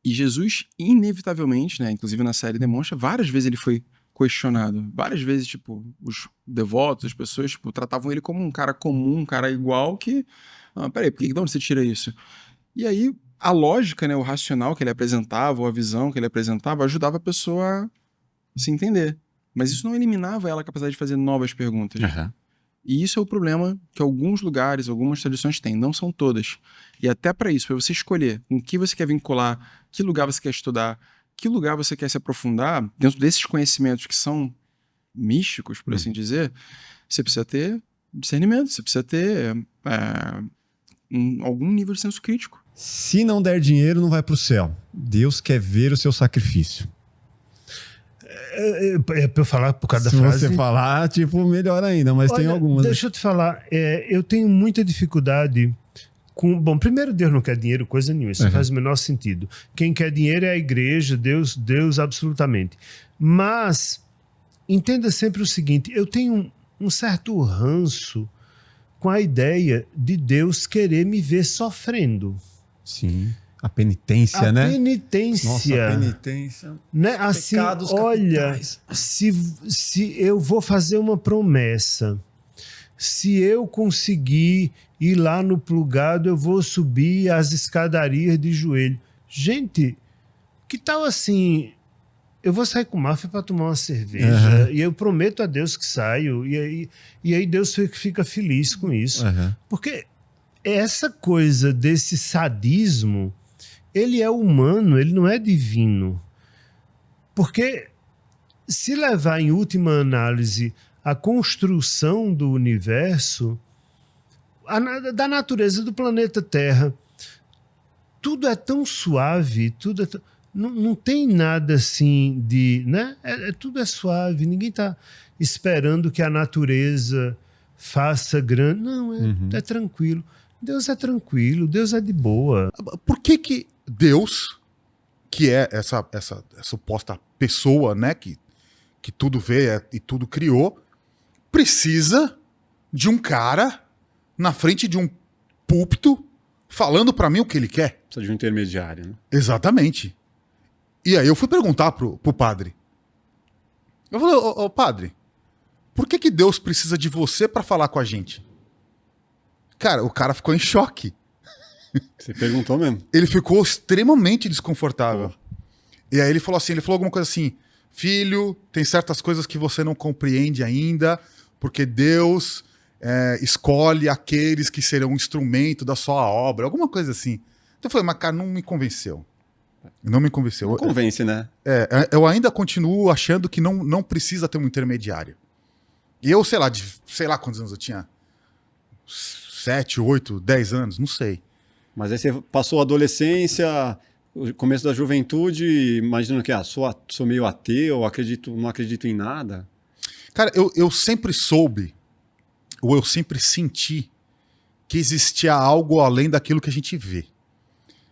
Jesus, inevitavelmente, né, inclusive na série demonstra, várias vezes ele foi questionado. Várias vezes, tipo, os devotos, as pessoas, tipo, tratavam ele como um cara comum, um cara igual que... peraí, de onde você tira isso? E aí, a lógica, né, o racional que ele apresentava, ou a visão que ele apresentava, ajudava a pessoa a se entender. Mas isso não eliminava ela a capacidade de fazer novas perguntas. E isso é o problema que alguns lugares, algumas tradições têm, não são todas. E até para isso, para você escolher com que você quer vincular, que lugar você quer estudar, que lugar você quer se aprofundar, dentro desses conhecimentos que são místicos, por assim dizer, você precisa ter discernimento, você precisa ter algum nível de senso crítico. Se não der dinheiro, não vai para o céu. Deus quer ver o seu sacrifício. É pra eu falar por causa da frase? Se você falar, tipo, melhor ainda, mas tem algumas. Deixa eu te falar, eu tenho muita dificuldade com... Bom, primeiro, Deus não quer dinheiro, coisa nenhuma, isso faz o menor sentido. Quem quer dinheiro é a igreja, Deus absolutamente. Mas, entenda sempre o seguinte, eu tenho um certo ranço com a ideia de Deus querer me ver sofrendo. Sim. A penitência, né? A penitência. Nossa, a penitência. Né? Assim, olha, se eu vou fazer uma promessa, se eu conseguir ir lá no plugado, eu vou subir as escadarias de joelho. Gente, que tal assim, eu vou sair com o Mafia para tomar uma cerveja e eu prometo a Deus que saio e aí Deus fica feliz com isso. Porque essa coisa desse sadismo, ele é humano, ele não é divino. Porque se levar em última análise a construção do universo, da natureza do planeta Terra, tudo é tão suave, tudo é não tem nada assim de... né? Tudo é suave, ninguém está esperando que a natureza faça grande... Não, é tranquilo. Deus é tranquilo, Deus é de boa. Por que Deus, que é essa suposta pessoa, né, que tudo vê e tudo criou, precisa de um cara na frente de um púlpito falando para mim o que ele quer? Precisa de um intermediário, né? Exatamente. E aí eu fui perguntar pro padre. Eu falei, ô padre, por que Deus precisa de você para falar com a gente? Cara, o cara ficou em choque. Você perguntou mesmo? Ele ficou extremamente desconfortável. E aí ele falou alguma coisa assim, filho, tem certas coisas que você não compreende ainda, porque Deus escolhe aqueles que serão um instrumento da sua obra, alguma coisa assim. Então eu falei, mas cara, não me convenceu. Não me convenceu. Não convence, né? Eu ainda continuo achando que não precisa ter um intermediário. E eu, sei lá quantos anos eu tinha. 7, 8, 10 anos, não sei. Mas aí você passou a adolescência, o começo da juventude, imaginando que sou meio ateu, não acredito em nada. Cara, eu sempre soube, ou eu sempre senti, que existia algo além daquilo que a gente vê.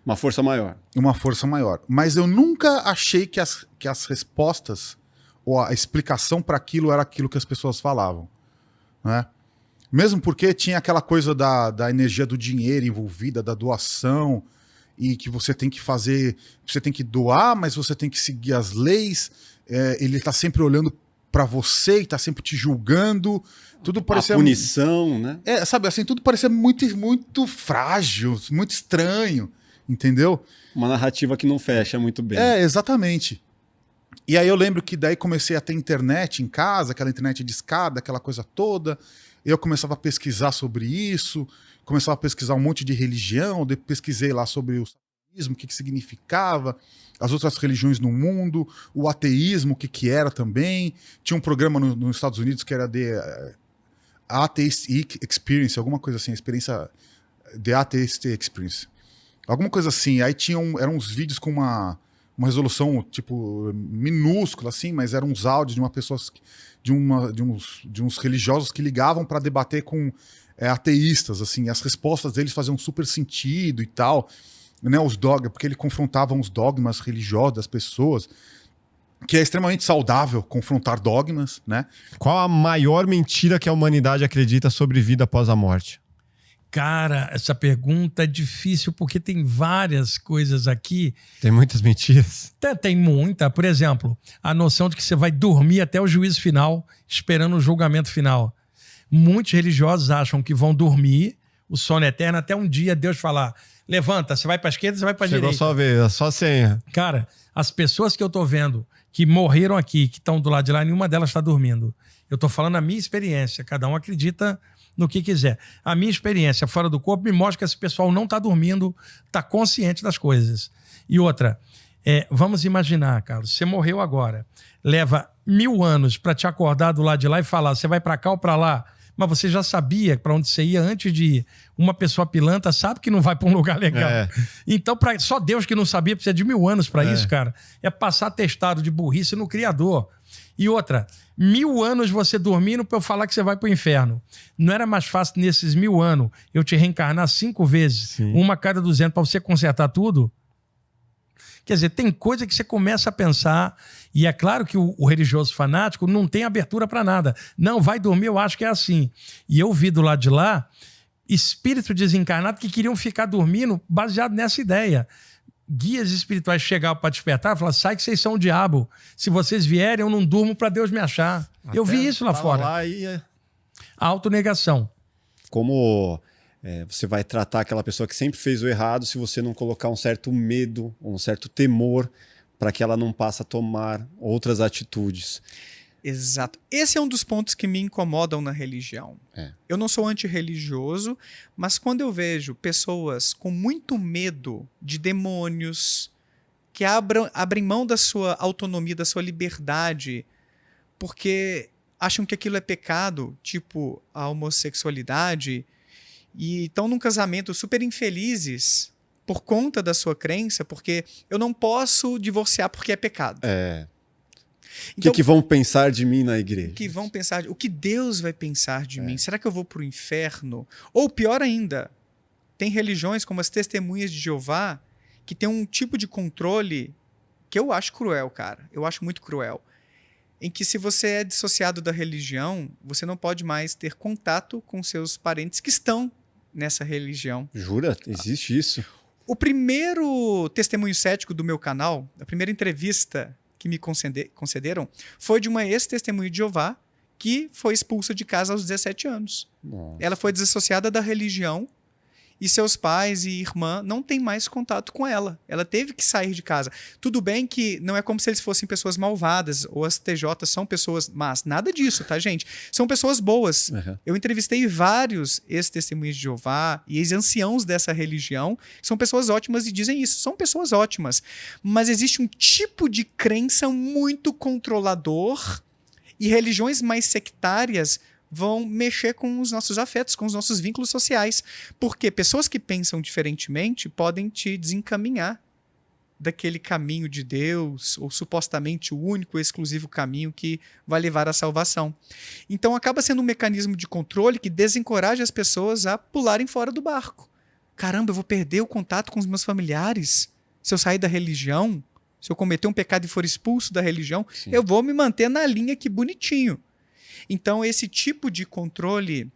Uma força maior. Uma força maior. Mas eu nunca achei que as respostas ou a explicação para aquilo era aquilo que as pessoas falavam, né? Mesmo porque tinha aquela coisa da energia do dinheiro envolvida, da doação, e que você tem que fazer, você tem que doar, mas você tem que seguir as leis, ele está sempre olhando para você e está sempre te julgando. Tudo parecia... A punição, né? Sabe, assim, tudo parecia muito, muito frágil, muito estranho, entendeu? Uma narrativa que não fecha muito bem. Exatamente. E aí eu lembro que daí comecei a ter internet em casa, aquela internet de escada, aquela coisa toda. Eu começava a pesquisar sobre isso, começava a pesquisar um monte de religião, pesquisei lá sobre o satanismo, o que significava, as outras religiões no mundo, o ateísmo, o que era também. Tinha um programa nos Estados Unidos que era The Atheist Experience, alguma coisa assim, experiência The Atheist Experience. Alguma coisa assim. Aí eram uns vídeos com uma resolução tipo minúscula, assim, mas eram uns áudios de uma pessoa... De uns religiosos que ligavam para debater com ateístas, assim, as respostas deles faziam super sentido e tal, né, os dogmas, porque ele confrontava os dogmas religiosos das pessoas, que é extremamente saudável confrontar dogmas, né? Qual a maior mentira que a humanidade acredita sobre vida após a morte? Cara, essa pergunta é difícil porque tem várias coisas aqui. Tem muitas mentiras? Tem muita. Por exemplo, a noção de que você vai dormir até o juízo final, esperando o julgamento final. Muitos religiosos acham que vão dormir, o sono eterno, até um dia Deus falar, levanta, você vai para a esquerda, você vai para a direita. Chegou só a ver, só a senha. Cara, as pessoas que eu tô vendo que morreram aqui, que estão do lado de lá, nenhuma delas está dormindo. Eu tô falando a minha experiência, cada um acredita no que quiser. A minha experiência fora do corpo me mostra que esse pessoal não está dormindo, está consciente das coisas. E outra, vamos imaginar, Carlos, você morreu agora, leva 1000 anos para te acordar do lado de lá e falar, você vai para cá ou para lá, mas você já sabia para onde você ia antes de ir. Uma pessoa pilantra sabe que não vai para um lugar legal. Então, só Deus que não sabia precisa de 1000 anos para isso, cara. É passar testado de burrice no Criador. E outra, 1000 anos você dormindo para eu falar que você vai para o inferno. Não era mais fácil nesses 1000 anos eu te reencarnar 5 vezes, uma a cada 200 para você consertar tudo? Quer dizer, tem coisa que você começa a pensar, e é claro que o religioso fanático não tem abertura para nada. Não, vai dormir, eu acho que é assim. E eu vi do lado de lá espíritos desencarnados que queriam ficar dormindo baseado nessa ideia. Guias espirituais chegavam para despertar e falavam, sai que vocês são o diabo. Se vocês vierem, eu não durmo para Deus me achar. Eu vi isso lá fora. Lá e... A autonegação. Como você vai tratar aquela pessoa que sempre fez o errado se você não colocar um certo medo, um certo temor para que ela não passe a tomar outras atitudes. Exato. Esse é um dos pontos que me incomodam na religião. Eu não sou antirreligioso, mas quando eu vejo pessoas com muito medo de demônios, que abrem mão da sua autonomia, da sua liberdade, porque acham que aquilo é pecado, tipo a homossexualidade, e estão num casamento super infelizes por conta da sua crença, porque eu não posso divorciar porque é pecado. Então, o que vão pensar de mim na igreja? O que Deus vai pensar de mim? Será que eu vou para o inferno? Ou pior ainda, tem religiões como as Testemunhas de Jeová que tem um tipo de controle que eu acho cruel, cara. Eu acho muito cruel. Em que se você é dissociado da religião, você não pode mais ter contato com seus parentes que estão nessa religião. Jura? Existe isso? O primeiro testemunho cético do meu canal, a primeira entrevista que me concederam, foi de uma ex-testemunha de Jeová que foi expulsa de casa aos 17 anos. Nossa. Ela foi desassociada da religião e seus pais e irmã não têm mais contato com ela. Ela teve que sair de casa. Tudo bem que não é como se eles fossem pessoas malvadas ou as TJs são pessoas más. Nada disso, tá, gente? São pessoas boas. Uhum. Eu entrevistei vários ex-testemunhas de Jeová e ex-anciãos dessa religião, que são pessoas ótimas e dizem isso. São pessoas ótimas. Mas existe um tipo de crença muito controlador e religiões mais sectárias vão mexer com os nossos afetos, com os nossos vínculos sociais. Porque pessoas que pensam diferentemente podem te desencaminhar daquele caminho de Deus, ou supostamente o único e exclusivo caminho que vai levar à salvação. Então acaba sendo um mecanismo de controle que desencoraja as pessoas a pularem fora do barco. Caramba, eu vou perder o contato com os meus familiares se eu sair da religião, se eu cometer um pecado e for expulso da religião, eu vou me manter na linha aqui bonitinho. Então, esse tipo de controle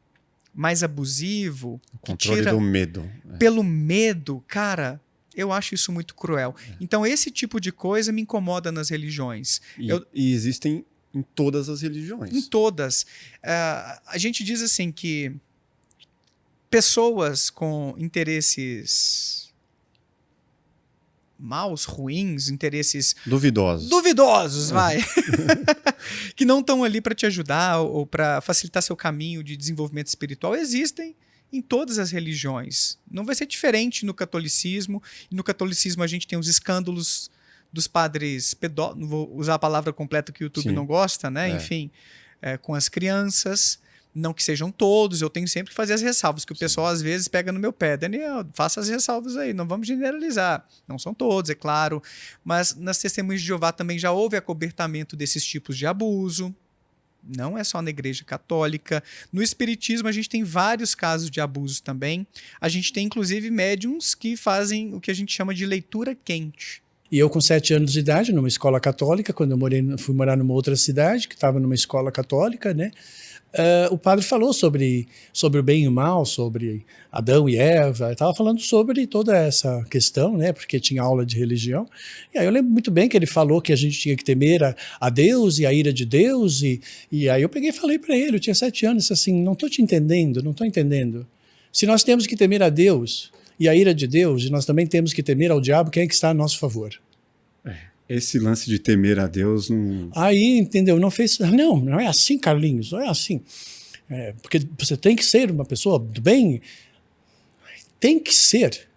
mais abusivo... O controle do medo. Pelo medo, cara, eu acho isso muito cruel. Então, esse tipo de coisa me incomoda nas religiões. E existem em todas as religiões. Em todas. A gente diz assim que pessoas com interesses maus, ruins, interesses... Duvidosos, vai. Que não estão ali para te ajudar ou para facilitar seu caminho de desenvolvimento espiritual, existem em todas as religiões. Não vai ser diferente no catolicismo. E no catolicismo a gente tem os escândalos dos padres pedófilos, não vou usar a palavra completa que o YouTube não gosta, né? Enfim, com as crianças. Não que sejam todos, eu tenho sempre que fazer as ressalvas, que o pessoal às vezes pega no meu pé. Daniel, faça as ressalvas aí, não vamos generalizar. Não são todos, é claro, mas nas Testemunhas de Jeová também já houve acobertamento desses tipos de abuso. Não é só na Igreja Católica. No Espiritismo a gente tem vários casos de abuso também. A gente tem inclusive médiums que fazem o que a gente chama de leitura quente. E eu com 7 anos de idade, numa escola católica, quando eu fui morar numa outra cidade, que estava numa escola católica, né? O padre falou sobre o bem e o mal, sobre Adão e Eva, estava falando sobre toda essa questão, né, porque tinha aula de religião, e aí eu lembro muito bem que ele falou que a gente tinha que temer a Deus e a ira de Deus, e aí eu peguei e falei para ele, eu tinha 7 anos, assim, não estou te entendendo, não estou entendendo. Se nós temos que temer a Deus e a ira de Deus, e nós também temos que temer ao diabo, quem é que está a nosso favor? Esse lance de temer a Deus não... Aí, entendeu? Não é assim, Carlinhos, não é assim. Porque você tem que ser uma pessoa do bem. Tem que ser.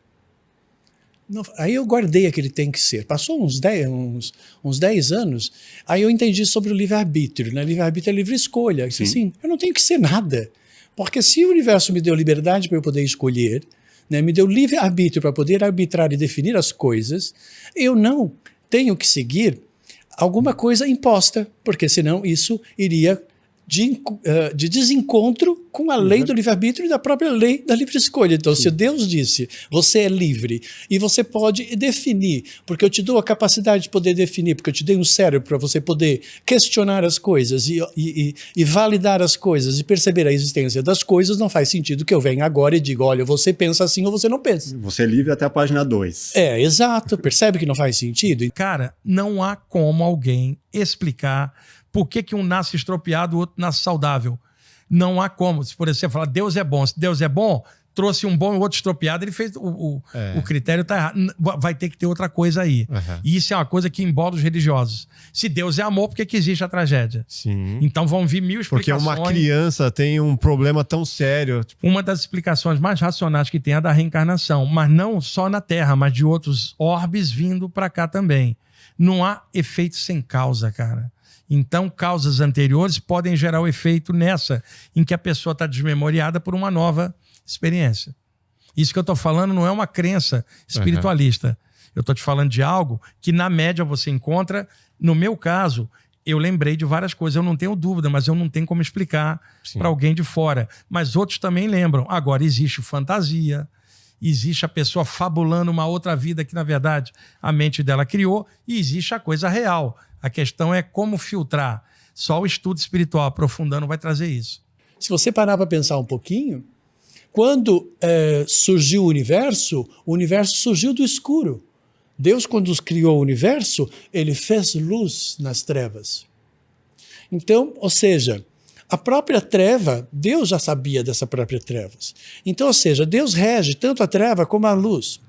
Não, aí eu guardei aquele tem que ser. Passou uns 10 anos, aí eu entendi sobre o livre-arbítrio. Né? Livre-arbítrio é livre escolha. Assim, eu não tenho que ser nada. Porque se o universo me deu liberdade para eu poder escolher, né, me deu livre-arbítrio para poder arbitrar e definir as coisas, eu não tenho que seguir alguma coisa imposta, porque senão isso iria de desencontro com a lei do livre-arbítrio e da própria lei da livre escolha. Então, se Deus disse, você é livre e você pode definir, porque eu te dou a capacidade de poder definir, porque eu te dei um cérebro para você poder questionar as coisas e validar as coisas e perceber a existência das coisas, não faz sentido que eu venha agora e diga, olha, você pensa assim ou você não pensa. Você é livre até a página 2. Exato. Percebe que não faz sentido? Cara, não há como alguém explicar por que um nasce estropiado e o outro nasce saudável. Não há como. Se, por exemplo, falar Deus é bom. Se Deus é bom, trouxe um bom e outro estropiado, ele fez o critério tá errado. Vai ter que ter outra coisa aí. E isso é uma coisa que embola os religiosos. Se Deus é amor, por que existe a tragédia? Sim. Então vão vir 1000 Porque explicações. uma criança tem um problema tão sério. Uma das explicações mais racionais que tem é a da reencarnação, mas não só na Terra, mas de outros orbes vindo para cá também. Não há efeito sem causa, cara. Então, causas anteriores podem gerar o efeito nessa, em que a pessoa está desmemoriada por uma nova experiência. Isso que eu estou falando não é uma crença espiritualista. Eu estou te falando de algo que, na média, você encontra. No meu caso, eu lembrei de várias coisas. Eu não tenho dúvida, mas eu não tenho como explicar para alguém de fora. Mas outros também lembram. Agora, existe fantasia, existe a pessoa fabulando uma outra vida que, na verdade, a mente dela criou, e existe a coisa real. A questão é como filtrar. Só o estudo espiritual aprofundando vai trazer isso. Se você parar para pensar um pouquinho, quando surgiu o universo surgiu do escuro. Deus, quando criou o universo, ele fez luz nas trevas. Então, ou seja, a própria treva, Deus já sabia dessa própria trevas. Então, ou seja, Deus rege tanto a treva como a luz.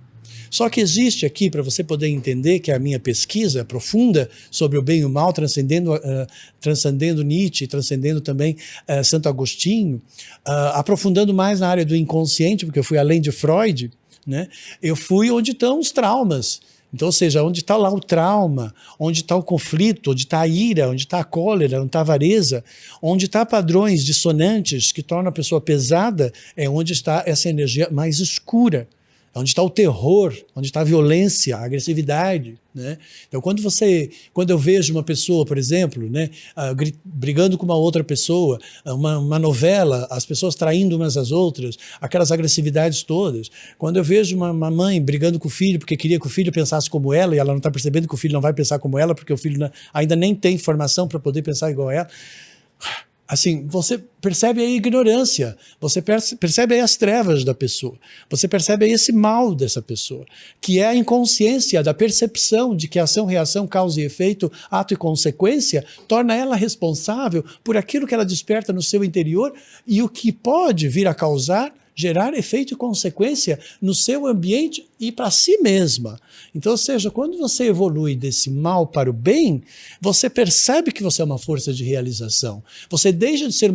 Só que existe aqui, para você poder entender que a minha pesquisa profunda sobre o bem e o mal, transcendendo Nietzsche, transcendendo também Santo Agostinho, aprofundando mais na área do inconsciente, porque eu fui além de Freud, né? Eu fui onde estão os traumas. Então, ou seja, onde está lá o trauma, onde está o conflito, onde está a ira, onde está a cólera, onde está a avareza, onde está padrões dissonantes que tornam a pessoa pesada, é onde está essa energia mais escura. Onde está o terror, onde está a violência, a agressividade, né? Então, quando eu vejo uma pessoa, por exemplo, né, brigando com uma outra pessoa, uma novela, as pessoas traindo umas às outras, aquelas agressividades todas. Quando eu vejo uma mãe brigando com o filho porque queria que o filho pensasse como ela e ela não está percebendo que o filho não vai pensar como ela porque o filho ainda nem tem informação para poder pensar igual a ela. Assim, você percebe a ignorância, você percebe aí as trevas da pessoa, você percebe aí esse mal dessa pessoa, que é a inconsciência da percepção de que ação, reação, causa e efeito, ato e consequência, torna ela responsável por aquilo que ela desperta no seu interior e o que pode vir a causar, gerar efeito e consequência no seu ambiente e para si mesma. Então, ou seja, quando você evolui desse mal para o bem, você percebe que você é uma força de realização. Você deixa de ser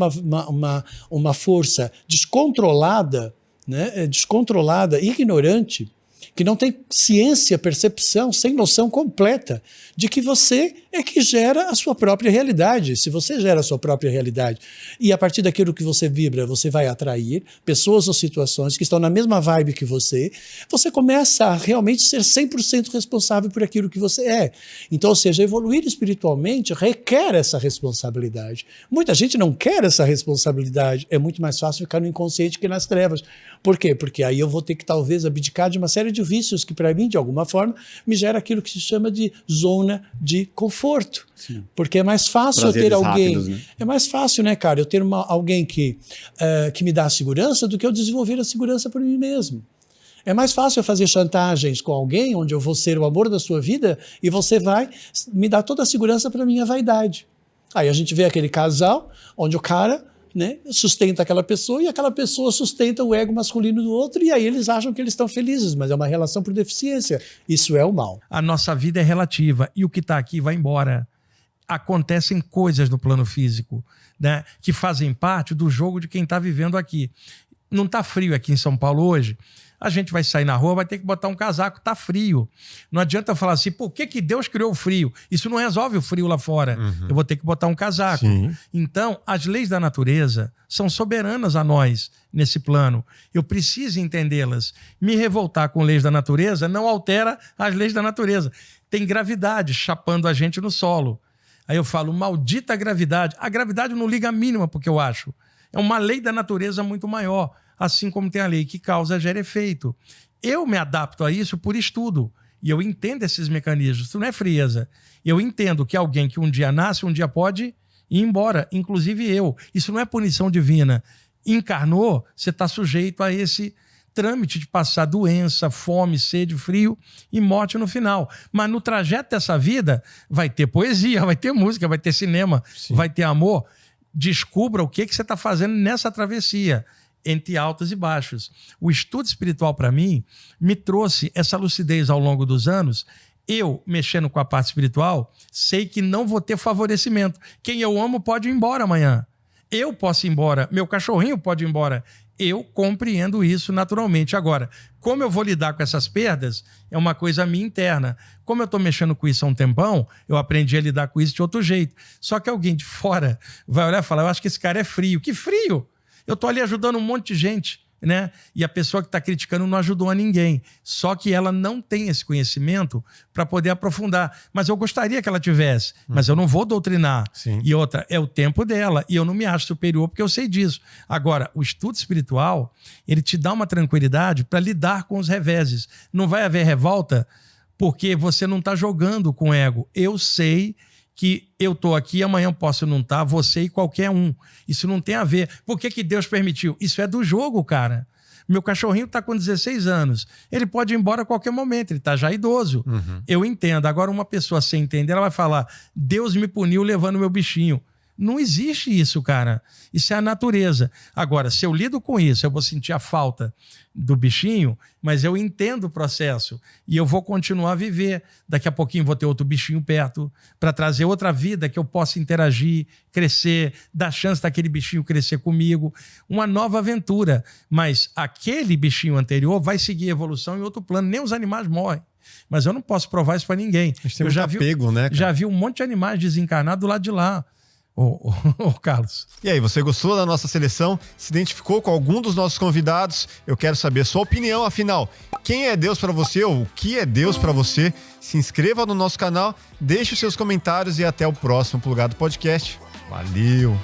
uma força descontrolada, né? Descontrolada, ignorante, que não tem ciência, percepção, sem noção completa de que você é que gera a sua própria realidade. Se você gera a sua própria realidade e a partir daquilo que você vibra, você vai atrair pessoas ou situações que estão na mesma vibe que você começa a realmente ser 100% responsável por aquilo que você é. Então, ou seja, evoluir espiritualmente requer essa responsabilidade. Muita gente não quer essa responsabilidade. É muito mais fácil ficar no inconsciente que nas trevas. Por quê? Porque aí eu vou ter que talvez abdicar de uma série de vícios que para mim, de alguma forma, me gera aquilo que se chama de zona de conforto. Sim. Porque é mais fácil eu ter alguém... Rápidos, né? É mais fácil, né, cara, eu ter alguém que me dá a segurança do que eu desenvolver a segurança por mim mesmo. É mais fácil eu fazer chantagens com alguém onde eu vou ser o amor da sua vida e você vai me dar toda a segurança para minha vaidade. Aí a gente vê aquele casal onde o cara... né, sustenta aquela pessoa e aquela pessoa sustenta o ego masculino do outro e aí eles acham que eles estão felizes, mas é uma relação por deficiência. Isso é o mal. A nossa vida é relativa e o que está aqui vai embora. Acontecem coisas no plano físico, né, que fazem parte do jogo de quem está vivendo aqui. Não está frio aqui em São Paulo hoje? A gente vai sair na rua, vai ter que botar um casaco, tá frio. Não adianta falar assim, por que Deus criou o frio? Isso não resolve o frio lá fora. Eu vou ter que botar um casaco. Sim. Então, as leis da natureza são soberanas a nós nesse plano. Eu preciso entendê-las. Me revoltar com leis da natureza não altera as leis da natureza. Tem gravidade chapando a gente no solo. Aí eu falo, maldita gravidade. A gravidade não liga a mínima porque eu acho. É uma lei da natureza muito maior. Assim como tem a lei que causa, gera efeito. Eu me adapto a isso por estudo. E eu entendo esses mecanismos. Isso não é frieza. Eu entendo que alguém que um dia nasce, um dia pode ir embora. Inclusive eu. Isso não é punição divina. Encarnou, você está sujeito a esse trâmite de passar doença, fome, sede, frio e morte no final. Mas no trajeto dessa vida vai ter poesia, vai ter música, vai ter cinema, vai ter amor. Descubra o que você está fazendo nessa travessia. entre altos e baixos. O estudo espiritual, para mim, me trouxe essa lucidez ao longo dos anos. Eu, mexendo com a parte espiritual, sei que não vou ter favorecimento. Quem eu amo pode ir embora amanhã. Eu posso ir embora, meu cachorrinho pode ir embora. Eu compreendo isso naturalmente. Agora, como eu vou lidar com essas perdas, é uma coisa minha interna. Como eu estou mexendo com isso há um tempão, eu aprendi a lidar com isso de outro jeito. Só que alguém de fora vai olhar e falar, eu acho que esse cara é frio. Que frio? Eu estou ali ajudando um monte de gente, né? E a pessoa que está criticando não ajudou a ninguém. Só que ela não tem esse conhecimento para poder aprofundar. Mas eu gostaria que ela tivesse, mas eu não vou doutrinar. Sim. E outra, é o tempo dela. E eu não me acho superior porque eu sei disso. Agora, o estudo espiritual, ele te dá uma tranquilidade para lidar com os reveses. Não vai haver revolta porque você não está jogando com ego. Eu sei que eu estou aqui, amanhã eu posso não estar, você e qualquer um. Isso não tem a ver. Por que Deus permitiu? Isso é do jogo, cara. Meu cachorrinho está com 16 anos. Ele pode ir embora a qualquer momento, ele está já idoso. Eu entendo. Agora, uma pessoa sem entender, ela vai falar, Deus me puniu levando meu bichinho. Não existe isso, cara. Isso é a natureza. Agora, se eu lido com isso, eu vou sentir a falta do bichinho, mas eu entendo o processo e eu vou continuar a viver. Daqui a pouquinho vou ter outro bichinho perto para trazer outra vida que eu possa interagir, crescer, dar chance daquele bichinho crescer comigo. Uma nova aventura. Mas aquele bichinho anterior vai seguir a evolução em outro plano. Nem os animais morrem. Mas eu não posso provar isso para ninguém. Eu já apego, né, cara? Já vi um monte de animais desencarnados do lado de lá. Ô, Carlos. E aí, você gostou da nossa seleção? Se identificou com algum dos nossos convidados? Eu quero saber a sua opinião, afinal. Quem é Deus para você ou o que é Deus para você? Se inscreva no nosso canal, deixe os seus comentários e até o próximo Plugado Podcast. Valeu!